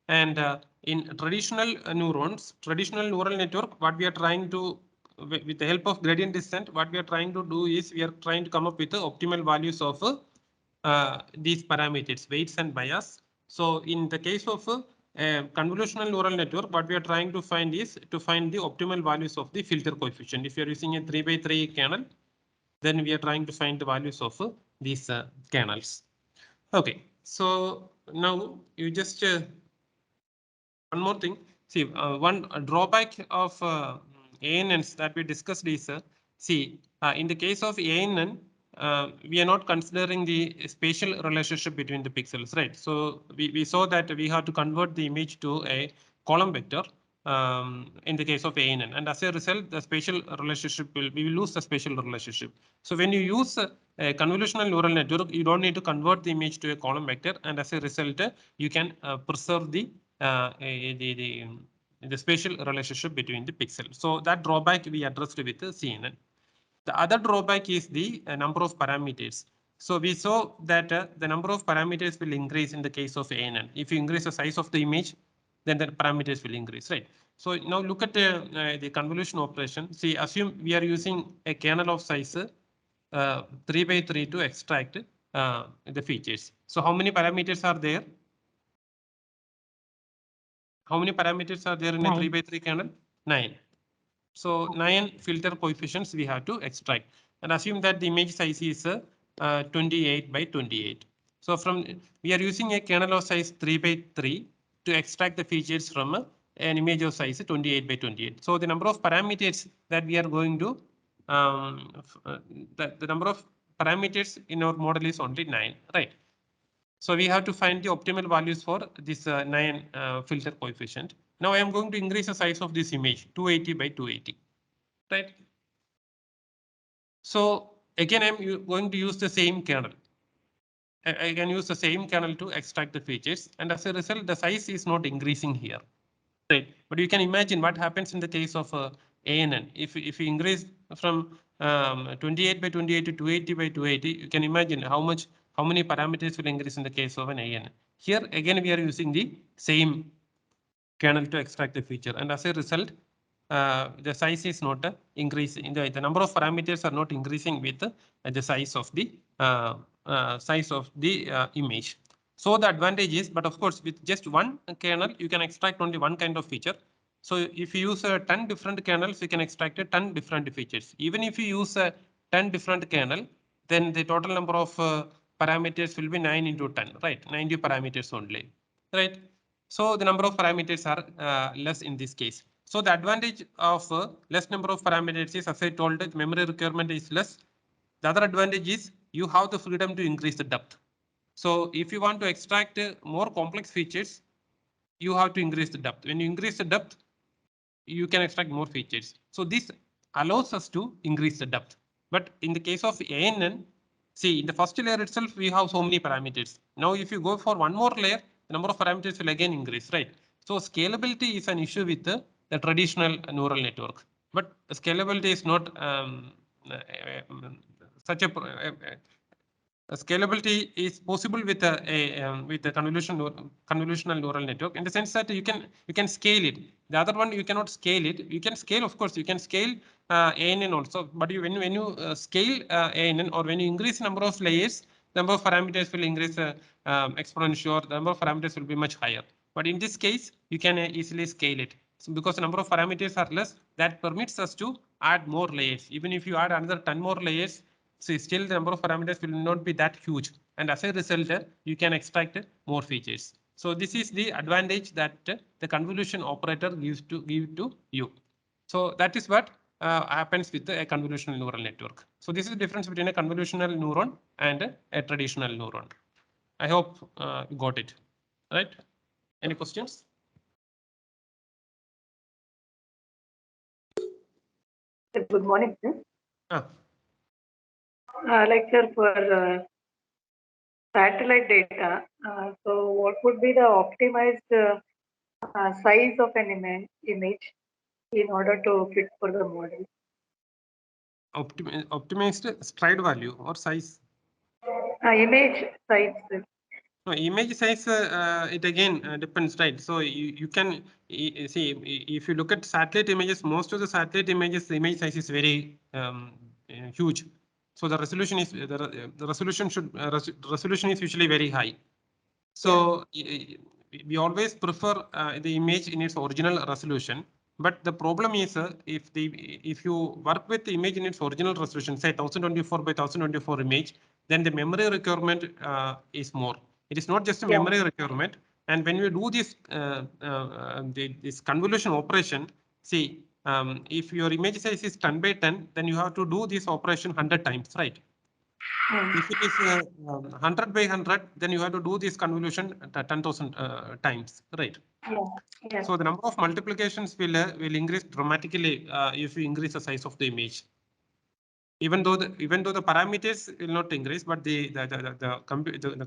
and in traditional neurons, traditional neural network, what we are trying to, with the help of gradient descent, what we are trying to do is we are trying to come up with the optimal values of these parameters, weights and bias. So in the case of convolutional neural network, what we are trying to find is to find the optimal values of the filter coefficient. If you are using a 3x3 kernel, then we are trying to find the values of these kernels. Okay, so now you just one more thing. See, one drawback of ANNs that we discussed is, in the case of ANN, we are not considering the spatial relationship between the pixels, right? So we saw that we have to convert the image to a column vector in the case of ANN, and as a result, the spatial relationship we will lose the spatial relationship. So when you use a convolutional neural network, you don't need to convert the image to a column vector, and as a result, you can preserve the spatial relationship between the pixels. So that drawback we addressed with the CNN. The other drawback is the number of parameters. So we saw that the number of parameters will increase in the case of ANN. If you increase the size of the image, then the parameters will increase, right? So now look at the convolution operation. See, assume we are using a kernel of size 3x3 to extract the features. So how many parameters are there? How many parameters are there in a 3x3 kernel? 9. So 9 filter coefficients we have to extract, and assume that the image size is 28 by 28. So from we are using a kernel of size 3x3 to extract the features from an image of size 28 by 28. So the number of parameters that we are going to the number of parameters in our model is only 9, right? So we have to find the optimal values for this 9 filter coefficient. Now I am going to increase the size of this image 280 by 280, right? So again, I'm going to use the same kernel. I can use the same kernel to extract the features, and as a result, the size is not increasing here, right? But you can imagine what happens in the case of ANN. If you increase from 28 by 28 to 280 by 280, you can imagine how many parameters will increase in the case of an ANN. Here again, we are using the same kernel to extract the feature, and as a result, the size is not increasing. The number of parameters are not increasing with the size of the image. So the advantage is, but of course, with just one kernel, you can extract only one kind of feature. So if you use 10 different kernels, you can extract 10 different features. Even if you use 10 different kernel, then the total number of parameters will be 9 into 10, right? 90 parameters only, right? So the number of parameters are less in this case. So the advantage of less number of parameters is, as I told, the memory requirement is less. The other advantage is you have the freedom to increase the depth. So if you want to extract more complex features, you have to increase the depth. When you increase the depth, you can extract more features. So this allows us to increase the depth. But in the case of ANN, see, in the first layer itself, we have so many parameters. Now, if you go for one more layer, the number of parameters will again increase, right? So scalability is an issue with the traditional neural network. But scalability is not such a scalability is possible with a convolutional neural network, in the sense that you can scale it. The other one you cannot scale it. You can scale, of course, you can scale ANN also, but when you scale ANN, or when you increase number of layers, number of parameters will increase exponential. The number of parameters will be much higher. But in this case, you can easily scale it. So because the number of parameters are less, that permits us to add more layers. Even if you add another 10 more layers, so still the number of parameters will not be that huge, and as a result, you can extract more features. So this is the advantage that the convolution operator gives to you. So that is what happens with a convolutional neural network. So this is the difference between a convolutional neuron and a traditional neuron. I hope you got it, right? Any questions? Good morning, sir. Ah. Like, sir, for satellite data, so what would be the optimized size of an image in order to fit for the model? Optimized stride value or size? Image size. No, image size, it again depends, right? So you can see, if you look at satellite images, most of the satellite images, the image size is very huge. So the resolution is the resolution should resolution is usually very high. So we always prefer the image in its original resolution. But the problem is if you work with the image in its original resolution, say 1024 by 1024 image, then the memory requirement is more. It is not just a memory requirement. And when we do this this convolution operation, see, if your image size is 10 by 10, then you have to do this operation 100 times, right? If it is 100 by 100, then you have to do this convolution 10,000 times, right? Yeah. So the number of multiplications will increase dramatically if you increase the size of the image. Even though the parameters will not increase, but the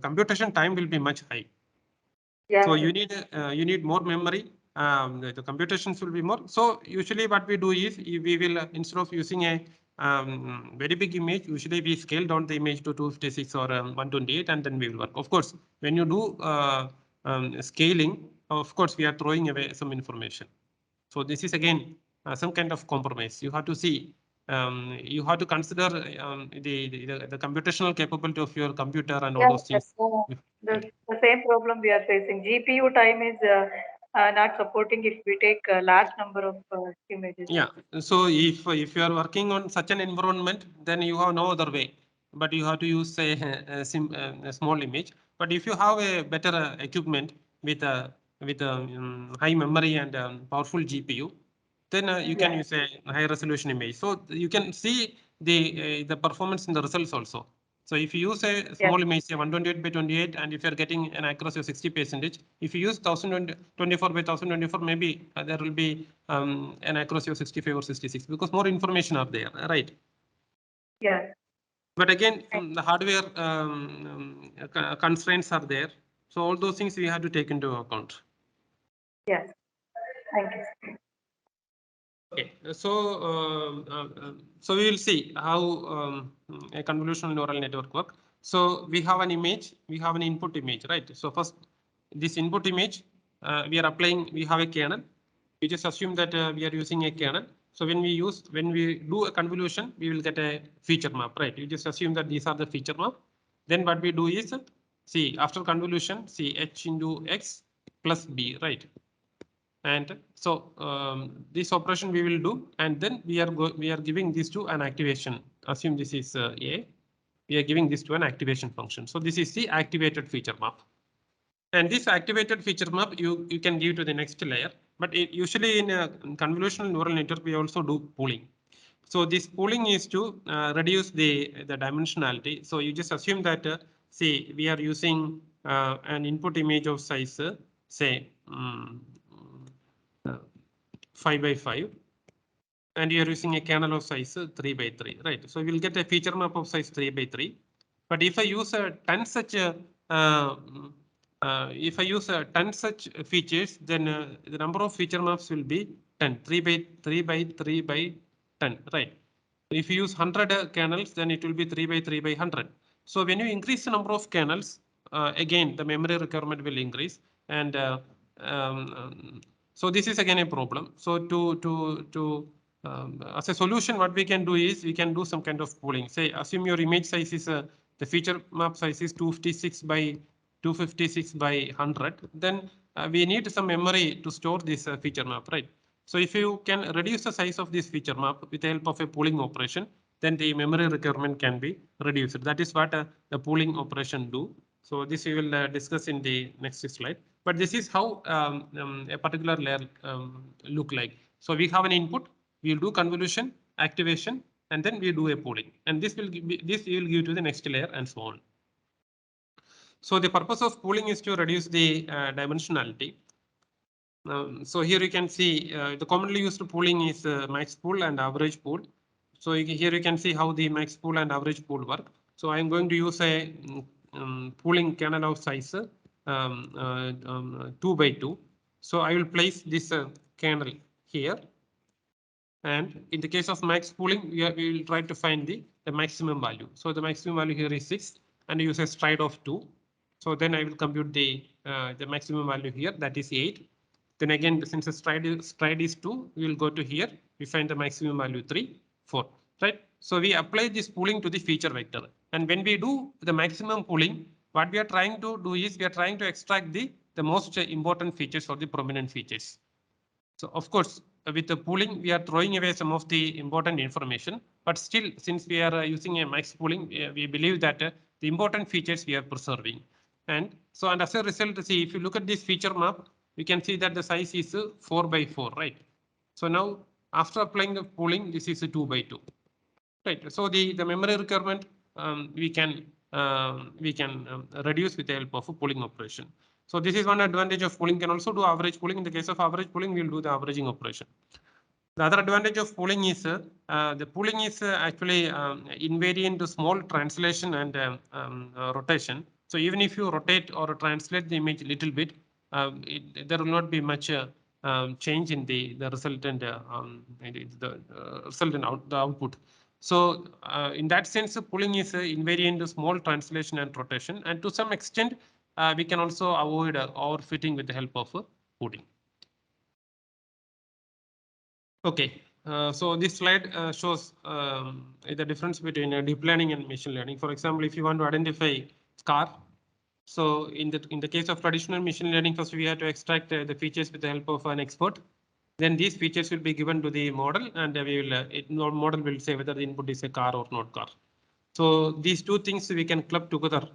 computation time will be much high. Yeah. So you need more memory. The computations will be more. So usually what we do is we will instead of using a very big image, usually we scale down the image to 256 or 128, and then we will work. Of course, when you do scaling, of course we are throwing away some information. So this is again some kind of compromise. You have to see. You have to consider the computational capability of your computer and all those things. The same problem we are facing. GPU time is not supporting if we take a large number of images. Yeah. So if you are working on such an environment, then you have no other way, but you have to use a small image. But if you have a better equipment with a high memory and powerful GPU, then you can use a high resolution image. So you can see the performance in the results also. So if you use a small image, say 128 by 28, and if you're getting an accuracy of 60%, if you use 1024 by 1024, maybe there will be an accuracy of 65 or 66 because more information are there, right? Yeah. But again, the hardware constraints are there. So all those things we have to take into account. Yes. Thank you. Okay, so we will see how a convolutional neural network work. So we have an image, we have an input image, right? So first, this input image, we are applying. We have a kernel. We just assume that we are using a kernel. So when we do a convolution, we will get a feature map, right? You just assume that these are the feature map. Then what we do is see after convolution, see h into x plus b, right? And so this operation we will do, and then we are giving this to an activation. Assume this is A. We are giving this to an activation function. So this is the activated feature map. And this activated feature map you can give to the next layer. But usually in a convolutional neural network, we also do pooling. So this pooling is to reduce the dimensionality. So you just assume that see we are using an input image of size say 5 by 5, and you are using a kernel of size 3 by 3, right? So we'll get a feature map of size 3 by 3. But if I use 10 such features, then the number of feature maps will be 10, 3 by 3 by 3 by 10, right? If you use 100 kernels, then it will be 3 by 3 by 100. So when you increase the number of kernels, again, the memory requirement will increase. And so this is again a problem. So as a solution, what we can do is we can do some kind of pooling. Say, assume your image size is the feature map size is 256 by 100. Then we need some memory to store this feature map, right? So if you can reduce the size of this feature map with the help of a pooling operation, then the memory requirement can be reduced. That is what the pooling operation do. So this we will discuss in the next slide. But this is how a particular layer look like. So we have an input, we'll do convolution, activation, and then we do a pooling. And this will give to the next layer and so on. So the purpose of pooling is to reduce the dimensionality. So here you can see the commonly used pooling is max pool and average pool. So here you can see how the max pool and average pool work. So I'm going to use a pooling kernel of size 2 by 2. So I will place this kernel here, And in the case of max pooling, we will try to find the maximum value. So the maximum value here is 6 and use a stride of 2. So then I will compute the maximum value here, that is 8. Then again, since the stride is 2, we will go to here. We find the maximum value 3, 4, right? So we apply this pooling to the feature vector. And when we do the maximum pooling, what we are trying to do is we are trying to extract the most important features or the prominent features. So of course, with the pooling, we are throwing away some of the important information, but still, since we are using a max pooling, we believe that the important features we are preserving. And so, and as a result, see, if you look at this feature map, we can see that the size is 4 by 4, right? So now, after applying the pooling, this is a 2 by 2. Right. So the memory requirement we can reduce with the help of a pooling operation. So this is one advantage of pooling. Can also do average pooling. In the case of average pooling, we'll do the averaging operation. The other advantage of pooling is the pooling is actually invariant to small translation and rotation. So even if you rotate or translate the image a little bit, there will not be much change in the resultant the output. So in that sense, pooling is invariant to small translation and rotation, and to some extent, we can also avoid overfitting with the help of pooling. Okay, so this slide shows the difference between deep learning and machine learning. For example, if you want to identify car, so in the case of traditional machine learning, first we have to extract the features with the help of an expert. Then these features will be given to the model, and model will say whether the input is a car or not car. So these two things we can club together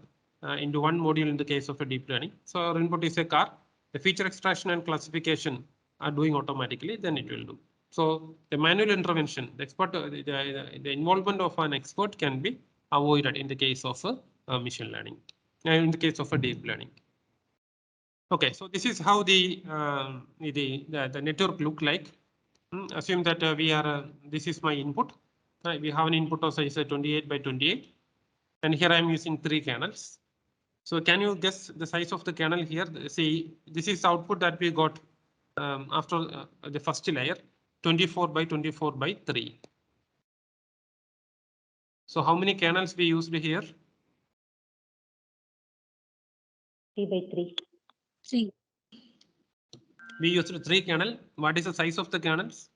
into one module in the case of a deep learning. So our input is a car. The feature extraction and classification are doing automatically, then it will do. So the manual intervention, the expert, the involvement of an expert can be avoided in the case of a machine learning, in the case of a deep learning. Okay, so this is how the network look like. Assume that we are this is my input. We have an input of size 28 by 28, and here I am using 3 kernels. So can you guess the size of the kernel here? See, this is output that we got after the first layer, 24 by 24 by 3. So how many kernels we used here? 3 by 3. 3. We used 3 kernel. What is the size of the kernels?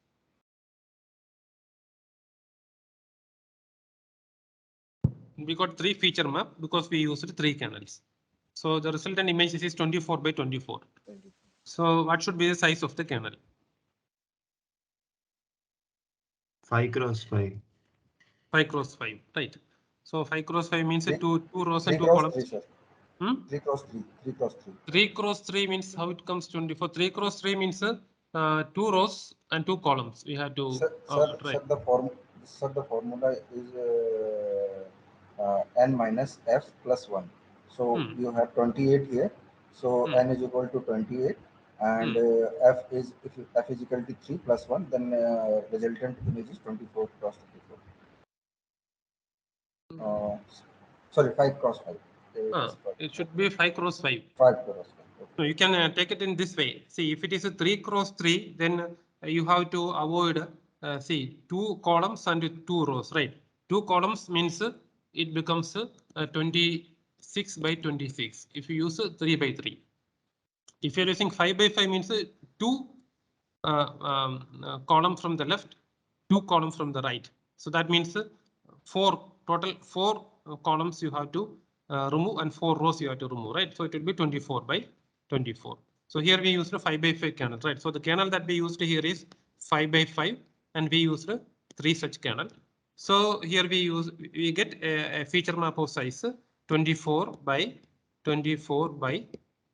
We got 3 feature map because we used 3 kernels. So the resultant image is 24 by 24. So what should be the size of the kernel? 5 cross 5. 5 cross 5, right? So 5 cross 5 means 2 rows and 2 cross columns. 3, sir. 3 cross 3. 3 cross 3. 3 cross 3 means how it comes 24. 3 cross 3 means 2 rows and 2 columns. We have to Sir, the formula is n minus f plus 1. So you have 28 here. So n is equal to 28, and f is f is equal to 3 plus 1. Then resultant image is 24 cross 24. Sorry, 5 cross 5. It should be 5 cross 5. 5 cross 5. Okay. So you can take it in this way. See, if it is a 3 cross 3, then you have to avoid, see, 2 columns and 2 rows, right? 2 columns means it becomes 26 by 26. If you use 3 by 3. If you're using 5 by 5 means 2 columns from the left, 2 columns from the right. So that means 4 columns you have to remove and 4 rows you have to remove, right? So it will be 24 by 24. So here we used a 5 by 5 kernel, right? So the kernel that we used here is 5 by 5, and we used 3 such kernel. So here we get a feature map of size 24 by 24 by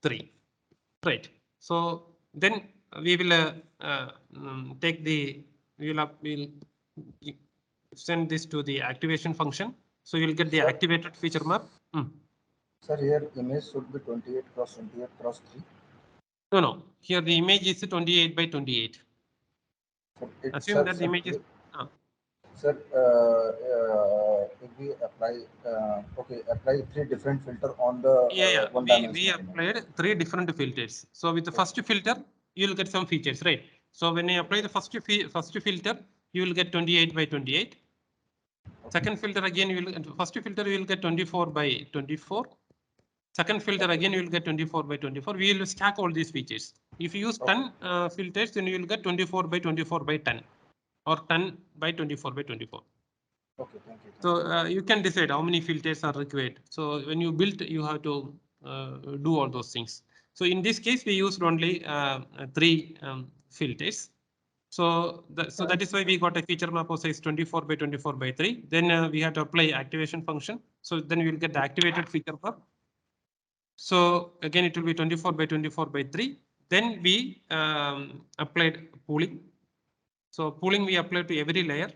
3. Right. So then we will take the we'll send this to the activation function. So you'll get the activated feature map. Sir, here image should be 28 cross 28 cross 3. No. Here the image is 28 by 28. Assume that the image is. Sir, if we apply, apply 3 different filter on the one dimension. We applied 3 different filters. So with the first filter, you'll get some features, right? So when you apply the first filter, you will get 28 by 28. Second filter again, you will first filter you will get 24 by 24. Second filter again you will get 24 by 24. We will stack all these features. If you use 10 filters, then you will get 24 by 24 by 10 or 10 by 24 by 24. Okay, thank you. So you can decide how many filters are required. So when you build, you have to do all those things. So in this case, we used only 3 filters. So that is why we got a feature map of size 24 by 24 by 3. Then we have to apply activation function. So then we will get the activated feature map. So again, it will be 24 by 24 by 3. Then we applied pooling. So pooling we applied to every layer.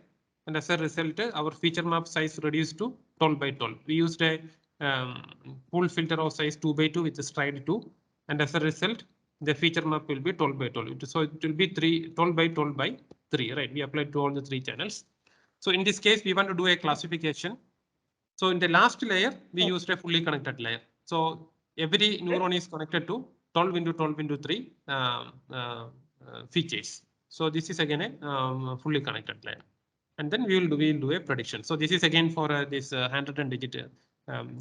And as a result, our feature map size reduced to 12 by 12. We used a pool filter of size 2 by 2 with a stride 2. And as a result, the feature map will be 12 by 12. So it will be 12 by 12 by 3, right? We applied to all the 3 channels. So in this case, we want to do a classification. So in the last layer, we used a fully connected layer. So every neuron is connected to 12 into 12 into 3 features. So this is again a fully connected layer. And then we will do a prediction. So this is again for this handwritten digit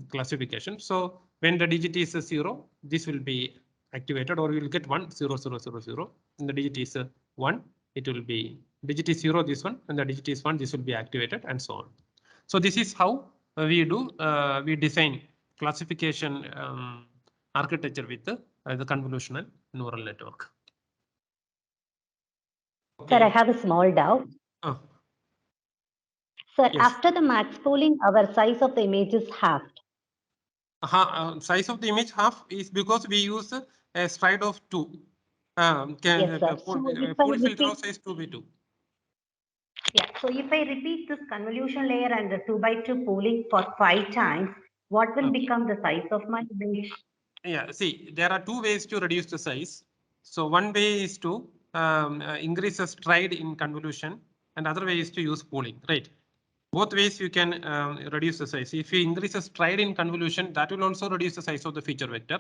classification. So when the digit is 0, this will be activated, or we will get 1 0 0 0 0. And the digit is 1, it will be digit is 0, this one, and the digit is 1, this will be activated, and so on. So this is how we design classification architecture with the convolutional neural network. Sir, I have a small doubt. Sir, Yes. after the max pooling, our size of the image is halved. Size of the image half is because we use a stride of 2. Yes, sir. Full filter of size 2 by 2. Yeah. So if I repeat this convolution layer and the 2 by 2 pooling for 5 times, what will become the size of my image? Yeah, see, there are 2 ways to reduce the size. So one way is to increase the stride in convolution, and other way is to use pooling, right? Both ways you can reduce the size. If you increase the stride in convolution, that will also reduce the size of the feature vector.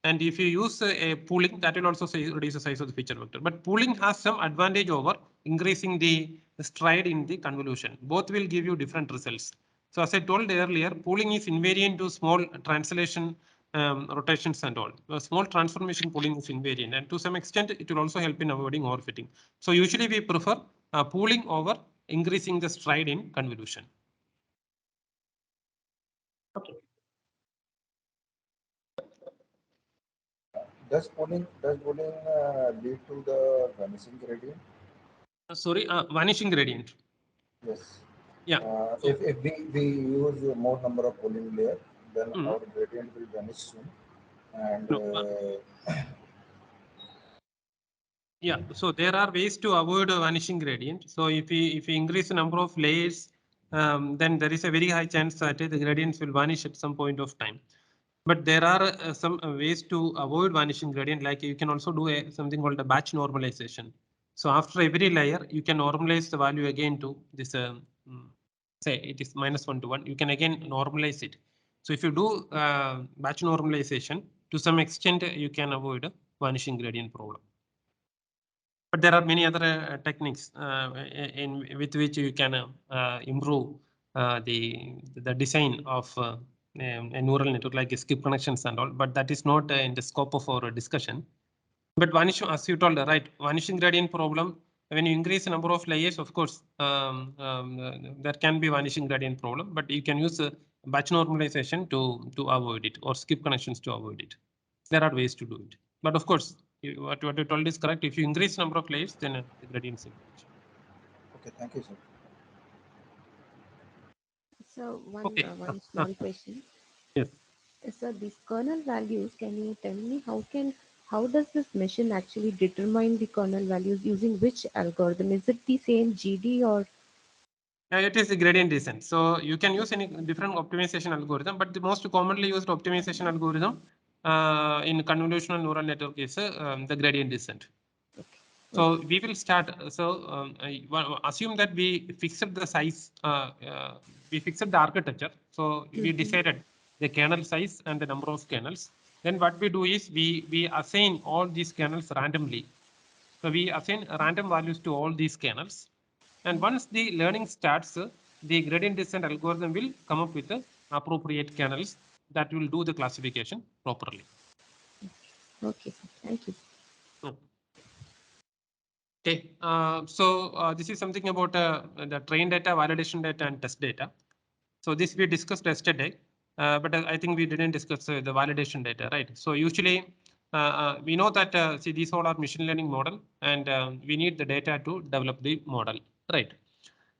And if you use a pooling, that will also reduce the size of the feature vector. But pooling has some advantage over increasing the stride in the convolution. Both will give you different results. So as I told earlier, pooling is invariant to small translation rotations and all. Small transformation pooling is invariant, and to some extent, it will also help in avoiding overfitting. So usually we prefer pooling over increasing the stride in convolution. Okay. Does pooling lead to the vanishing gradient? Sorry, vanishing gradient. Yes. Yeah. If we use more number of pooling layer, then our gradient will vanish soon. And yeah, so there are ways to avoid a vanishing gradient. So if we increase the number of layers, then there is a very high chance that the gradients will vanish at some point of time. But there are some ways to avoid vanishing gradient, like you can also do something called a batch normalization. So after every layer, you can normalize the value again to this, say it is -1 to 1. You can again normalize it. So if you do batch normalization, to some extent, you can avoid a vanishing gradient problem. But there are many other techniques with which you can improve the design of a neural network, like skip connections and all. But that is not in the scope of our discussion. But vanishing, as you told, right, vanishing gradient problem. When you increase the number of layers, of course, there can be vanishing gradient problem. But you can use batch normalization to avoid it, or skip connections to avoid it. There are ways to do it. But of course, what you told is correct. If you increase number of layers, then the gradients increase. Okay, thank you, sir. So one small question. Yes. So these kernel values, can you tell me how does this machine actually determine the kernel values using which algorithm? Is it the same GD or? It is the gradient descent. So you can use any different optimization algorithm, but the most commonly used optimization algorithm in convolutional neural network is the gradient descent. So we will start. So assume that we fixed the size, we fixed the architecture. So we decided the kernel size and the number of kernels. Then what we do is we assign all these kernels randomly. So we assign random values to all these kernels. And once the learning starts, the gradient descent algorithm will come up with the appropriate kernels that will do the classification properly. Okay, thank you. Okay, so this is something about the train data, validation data, and test data. So this we discussed yesterday, but I think we didn't discuss the validation data, right? So usually we know that see, these all are machine learning model, and we need the data to develop the model, right?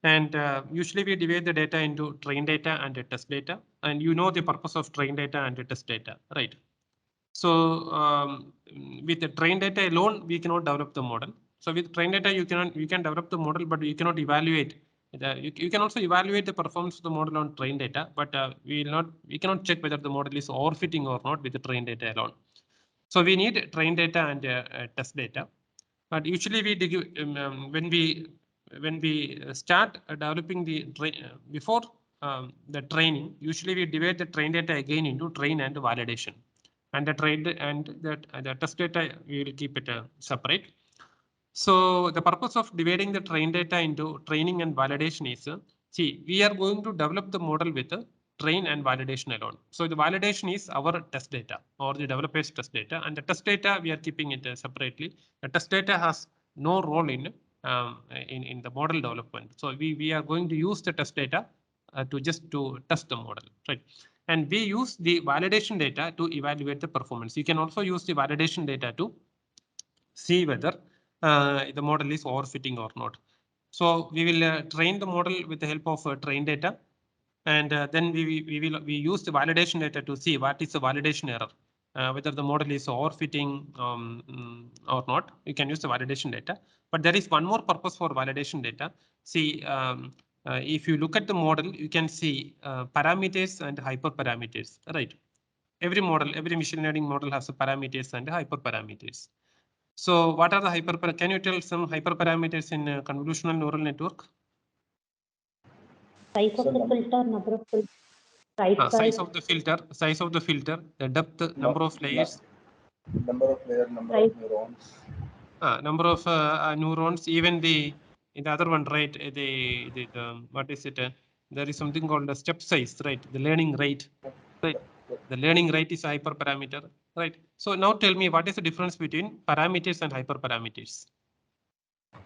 And usually we divide the data into train data and test data, and you know the purpose of train data and test data, right? So with the train data alone, we cannot develop the model. So with train data, you can develop the model, but you cannot evaluate. You can also evaluate the performance of the model on train data, but we cannot check whether the model is overfitting or not with the train data alone. So we need train data and test data. But usually when we start developing the before the training, usually we divide the train data again into train and validation, and the train and the test data we will keep it separate. So the purpose of dividing the train data into training and validation is, see, we are going to develop the model with the train and validation alone. So the validation is our test data or the developer's test data, and the test data we are keeping it separately. The test data has no role in the model development. So we are going to use the test data to test the model, right? And we use the validation data to evaluate the performance. You can also use the validation data to see whether the model is overfitting or not. So we will train the model with the help of train data, and then we use the validation data to see what is the validation error, whether the model is overfitting or not. You can use the validation data, but there is one more purpose for validation data. See, if you look at the model, you can see parameters and hyperparameters, right? Every model, every machine learning model has a parameters and hyperparameters. So what are the hyperparameters? Can you tell some hyperparameters in convolutional neural network? Size of the filter, number of filters, size of the filter, the depth, number of layers. Number of layers, number of neurons. Number of neurons, even the other one, right? The what is it? There is something called the step size, right? The learning rate, right? The learning rate is a hyperparameter, right? So now tell me, what is the difference between parameters and hyperparameters?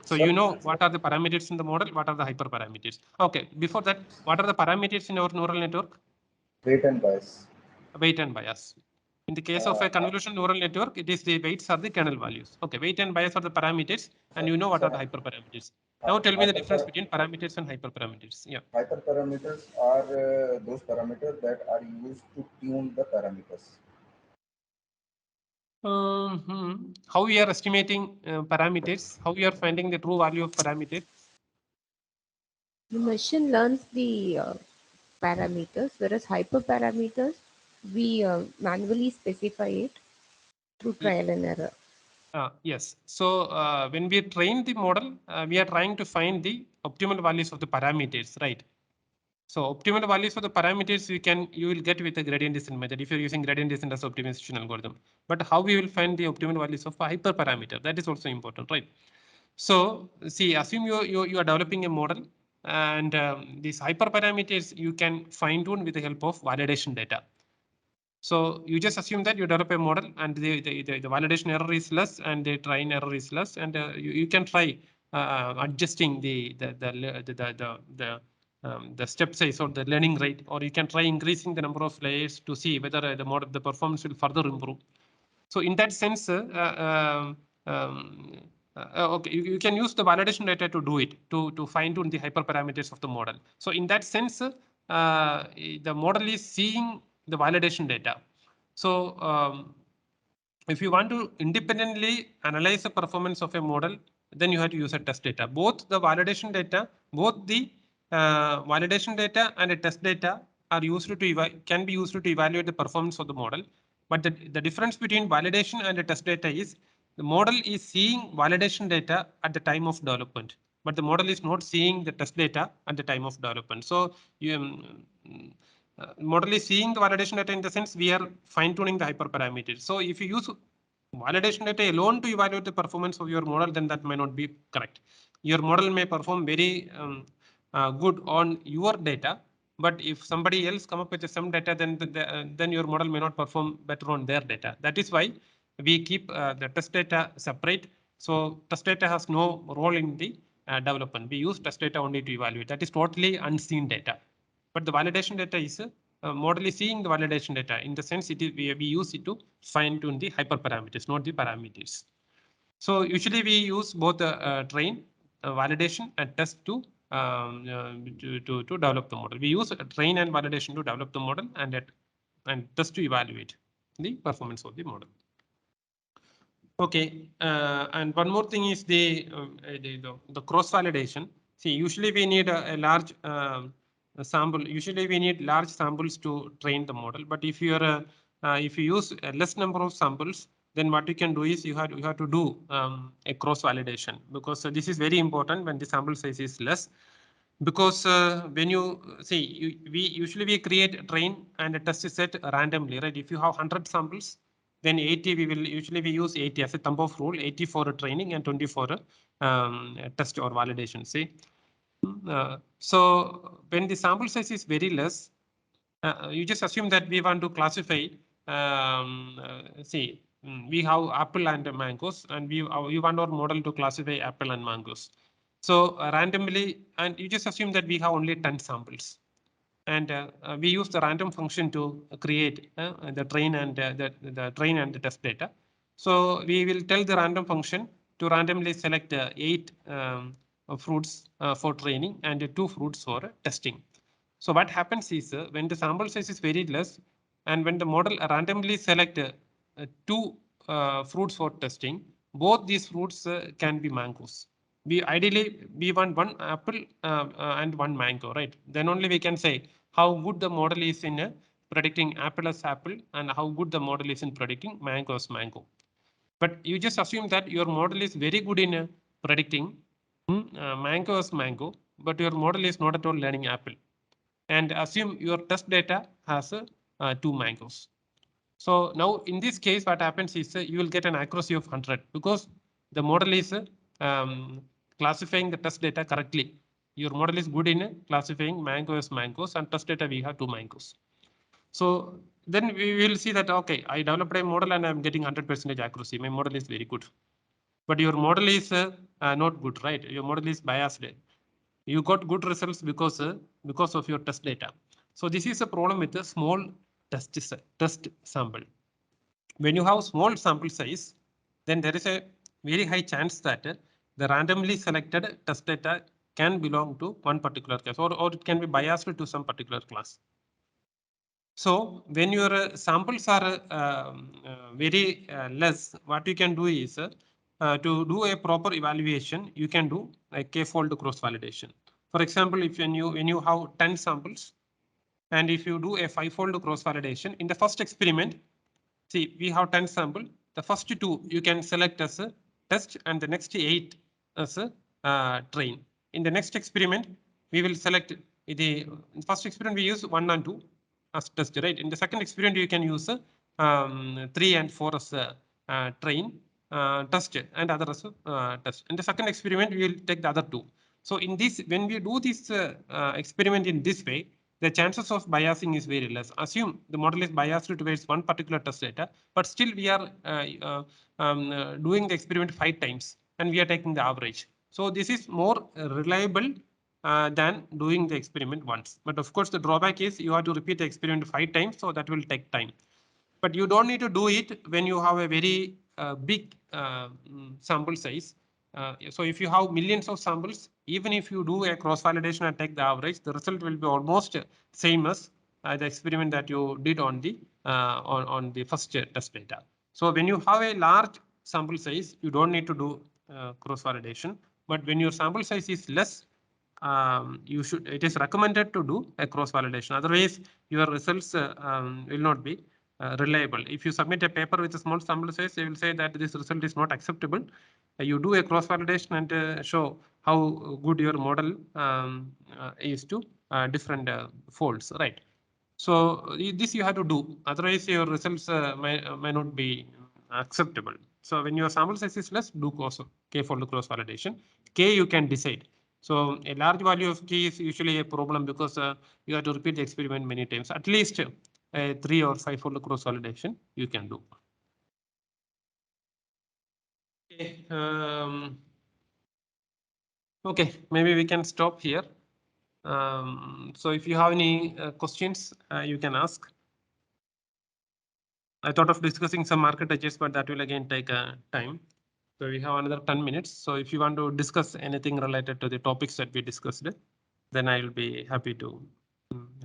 So you know what are the parameters in the model, what are the hyperparameters? Okay, before that, what are the parameters in our neural network? Weight and bias. Weight and bias. In the case of a convolutional neural network, it is the weights are the kernel values. Okay, weight and bias are the parameters, and you know what are the hyperparameters. Now tell me the difference between parameters and hyperparameters. Yeah. Hyperparameters are those parameters that are used to tune the parameters. How we are estimating parameters? How we are finding the true value of parameters? The machine learns the parameters, whereas hyperparameters, we manually specify it through trial and error. Yes. So when we train the model, we are trying to find the optimal values of the parameters, right? So optimal values for the parameters you will get with the gradient descent method if you're using gradient descent as optimization algorithm. But how we will find the optimal values of a hyperparameter, that is also important, right? So see, assume you are developing a model, and these hyperparameters you can fine tune with the help of validation data. So you just assume that you develop a model and the validation error is less and the train error is less, and you can try adjusting the step size or the learning rate, or you can try increasing the number of layers to see whether the performance will further improve. So in that sense, okay, you can use the validation data to do it, to fine tune the hyperparameters of the model. So in that sense, the model is seeing the validation data. So if you want to independently analyze the performance of a model, then you have to use a test data. Both the validation data, both the validation data and the test data are used can be used to evaluate the performance of the model. But the difference between validation and the test data is the model is seeing validation data at the time of development, but the model is not seeing the test data at the time of development. So you model is seeing the validation data in the sense we are fine tuning the hyperparameters. So if you use validation data alone to evaluate the performance of your model, then that may not be correct. Your model may perform very good on your data, but if somebody else come up with some data, then your model may not perform better on their data. That is why we keep the test data separate. So test data has no role in the development. We use test data only to evaluate. That is totally unseen data. But the validation data is model is seeing the validation data. In the sense, it is we use it to fine tune the hyperparameters, not the parameters. So usually we use both train, validation, and test to develop the model. We use train and validation to develop the model, and test to evaluate the performance of the model. Okay, and one more thing is the cross validation. See, usually we need a large sample. Usually we need large samples to train the model. But if you are if you use a less number of samples, then what you can do is you have to do a cross validation, because this is very important when the sample size is less. Because when you see, we create a train and a test set randomly, right? If you have 100 samples, then 80 we use 80 as a thumb of rule, 80 for a training and 20 for a test or validation. See, so when the sample size is very less, you just assume that we want to classify. We have apple and mangoes, and we want our model to classify apple and mangoes. So randomly, and you just assume that we have only 10 samples, and we use the random function to create the train and the train and the test data. So we will tell the random function to randomly select 8 fruits for training and 2 fruits for testing. So what happens is when the sample size is very less, and when the model randomly select 2 fruits for testing, both these fruits can be mangoes. We want one apple and one mango, right? Then only we can say how good the model is in predicting apple as apple, and how good the model is in predicting mango as mango. But you just assume that your model is very good in predicting mango as mango, but your model is not at all learning apple. And assume your test data has 2 mangoes. So now in this case, what happens is you will get an accuracy of 100, because the model is classifying the test data correctly. Your model is good in classifying mango as mangoes, and test data we have 2 mangoes. So then we will see that, okay, I developed a model and I'm getting 100% accuracy. My model is very good. But your model is not good, right? Your model is biased. You got good results because of your test data. So this is a problem with a small test sample. When you have small sample size, then there is a very high chance that the randomly selected test data can belong to one particular class, or it can be biased to some particular class. So when your samples are very less, what you can do is to do a proper evaluation, you can do a k-fold cross validation. For example, if when you have 10 samples, and if you do a 5-fold cross validation in the first experiment, see, we have 10 sample. The first 2 you can select as a test, and the next 8 as a train. In the next experiment, we will select the first experiment we use 1 and 2 as test, right? In the second experiment, you can use 3 and 4 as a train, test, and other as test. In the second experiment, we will take the other 2. So in this, when we do this experiment in this way, the chances of biasing is very less. Assume the model is biased towards one particular test data, but still we are doing the experiment 5 times, and we are taking the average. So this is more reliable than doing the experiment once. But of course, the drawback is you have to repeat the experiment 5 times, so that will take time. But you don't need to do it when you have a very big sample size. So if you have millions of samples, even if you do a cross validation and take the average, the result will be almost same as the experiment that you did on the first test data. So when you have a large sample size, you don't need to do cross validation. But when your sample size is less, it is recommended to do a cross validation. Otherwise, your results will not be reliable. If you submit a paper with a small sample size, they will say that this result is not acceptable. You do a cross validation and show how good your model is to different folds, right? So this you have to do. Otherwise, your results may not be acceptable. So when your sample size is less, do k-fold cross validation. K you can decide. So a large value of K is usually a problem because you have to repeat the experiment many times. At least 3 or 5-fold cross validation you can do. Okay. Okay, maybe we can stop here. So if you have any questions, you can ask. I thought of discussing some architectures, but that will again take time. So we have another 10 minutes. So if you want to discuss anything related to the topics that we discussed, then I will be happy to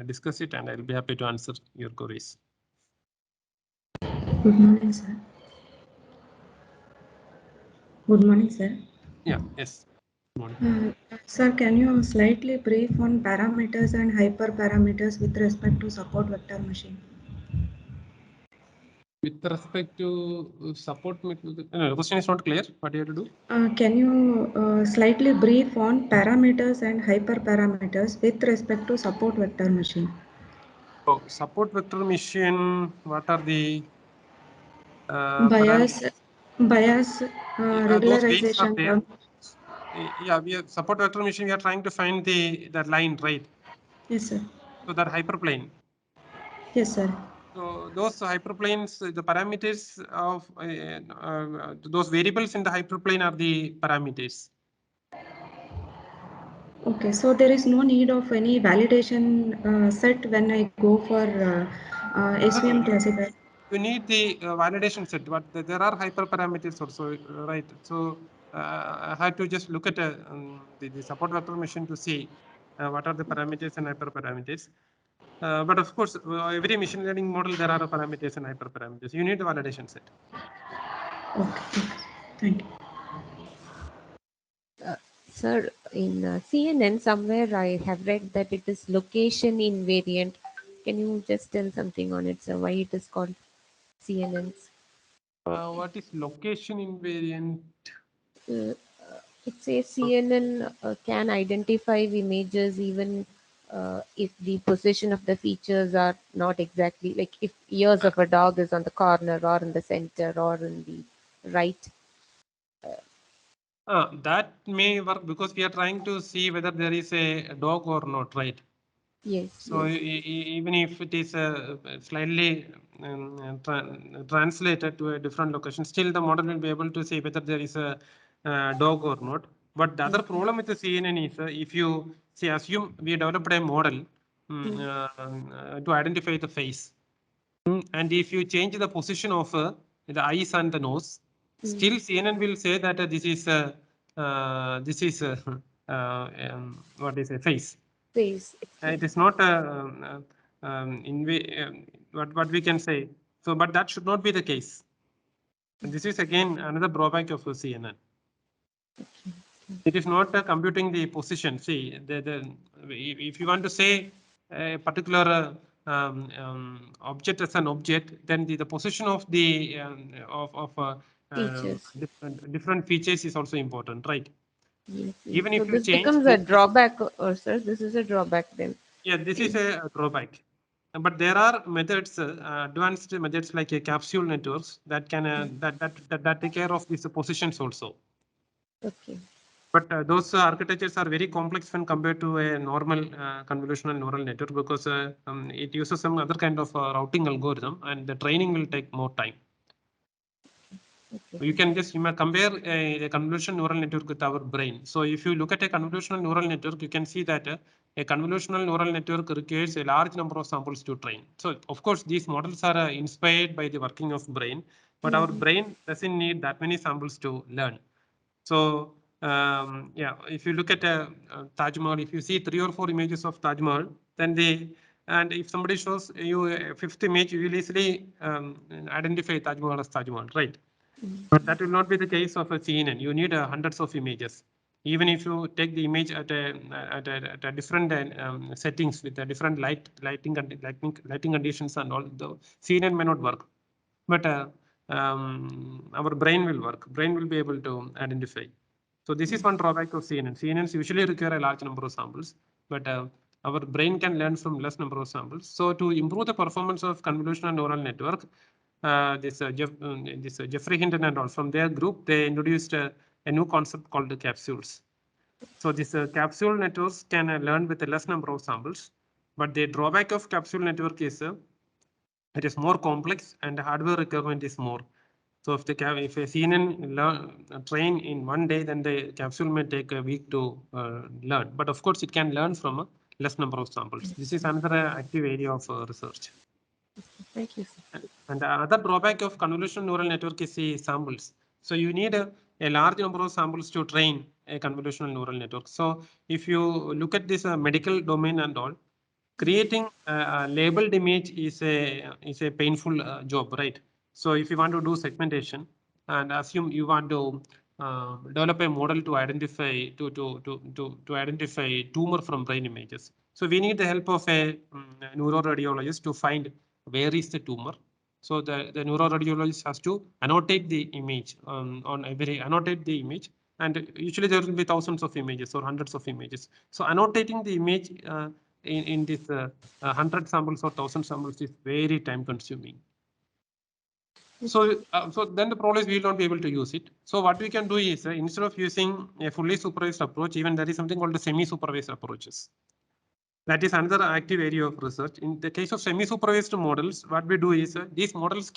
discuss it, and I will be happy to answer your queries. Good morning, sir. Good morning, sir. Yeah, yes. Good morning. Sir, can you slightly brief on parameters and hyperparameters with respect to support vector machine? With respect to support, no, the question is not clear. What do you have to do? Can you slightly brief on parameters and hyperparameters with respect to support vector machine? So support vector machine, what are the bias, those weights are regularization there. term. Yeah, we have support vector machine. We are trying to find the line, right? Yes, sir. So that hyperplane. Yes, sir. So those hyperplanes, the parameters of those variables in the hyperplane are the parameters. Okay, so there is no need of any validation set when I go for SVM classifier. You need the validation set, but there are hyperparameters also, right? So I had to just look at the support vector machine to see what are the parameters and hyperparameters. But of course, every machine learning model, there are parameters and hyperparameters. You need a validation set. Okay, thank you. Sir, in CNN somewhere I have read that it is location invariant. Can you just tell something on it, sir? Why it is called CNNs? What is location invariant? It says CNN can identify images even if the position of the features are not exactly like if ears of a dog is on the corner or in the center or in the right. That may work because we are trying to see whether there is a dog or not, right? Yes. So yes. even if it is slightly translated to a different location, still the model will be able to say whether there is a dog or not. But the other problem with the CNN is if you say assume we developed a model to identify the face, and if you change the position of the eyes and the nose, still CNN will say that this is what is a face. Face. It is not what we can say. So, but that should not be the case. And this is again another drawback of CNN. It is not computing the position. See, if you want to say a particular object as an object, then the position of the features. different features is also important, right? Yes, yes. Even So if you this change becomes a drawback, or sir, this is a drawback then. Yeah, this is a drawback. But there are methods, advanced methods like capsule networks that can that take care of these positions also. Okay. But those architectures are very complex when compared to a normal convolutional neural network because it uses some other kind of routing algorithm, and the training will take more time. Okay. You can just compare a convolutional neural network with our brain. So if you look at a convolutional neural network, you can see that a convolutional neural network requires a large number of samples to train. So of course, these models are inspired by the working of brain, but our brain doesn't need that many samples to learn. So yeah, if you look at Taj Mahal, if you see 3 or 4 images of Taj Mahal, then and if somebody shows you a 5th image, you will easily identify Taj Mahal as Taj Mahal, right? But that will not be the case of a CNN. You need hundreds of images. Even if you take the image at a different settings with a different lighting conditions and all, the CNN may not work. But our brain will work. Brain will be able to identify. So this is one drawback of CNN. CNNs usually require a large number of samples, but our brain can learn from less number of samples. So to improve the performance of convolutional neural network, this Jeffrey Hinton and all from their group, they introduced a new concept called the capsules. So this capsule networks can learn with a less number of samples, but the drawback of capsule network is it is more complex and the hardware requirement is more. So if a CNN train in one day, then the capsule may take a week to learn. But of course, it can learn from a less number of samples. This is another active area of research. Thank you. And the other drawback of convolutional neural network is the samples. So you need a large number of samples to train a convolutional neural network. So if you look at this medical domain and all, creating a labeled image is a painful job, right? So if you want to do segmentation and assume you want to develop a model to identify to identify tumor from brain images. So we need the help of a neuroradiologist to find where is the tumor. So the neuroradiologist has to annotate the image annotate the image, and usually there will be thousands of images or hundreds of images. So annotating the image in this 100 samples or 1000 samples is very time consuming. So then the problem is we will not be able to use it. So what we can do is instead of using a fully supervised approach, even there is something called the semi-supervised approaches. That is another active area of research. In the case of semi-supervised models, what we do is these models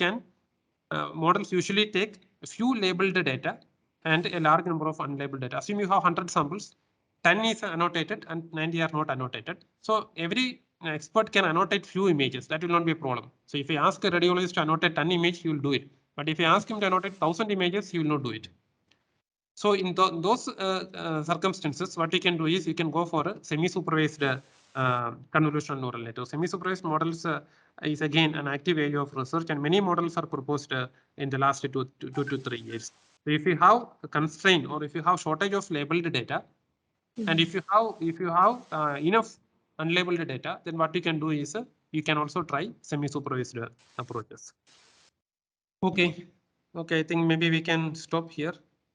models usually take a few labeled data and a large number of unlabeled data. Assume you have 100 samples, 10 is annotated and 90 are not annotated. So every expert can annotate few images. That will not be a problem. So if you ask a radiologist to annotate 10 images, he will do it. But if you ask him to annotate 1000 images, he will not do it. So in those circumstances, what we can do is you can go for a semi-supervised convolutional neural network. Semi-supervised models is again an active area of research, and many models are proposed in the last 2 to 3 years. So if you have a constraint or if you have shortage of labeled data, and if you have enough unlabeled data, then what you can do is you can also try semi-supervised approaches. Okay, I think maybe we can stop here.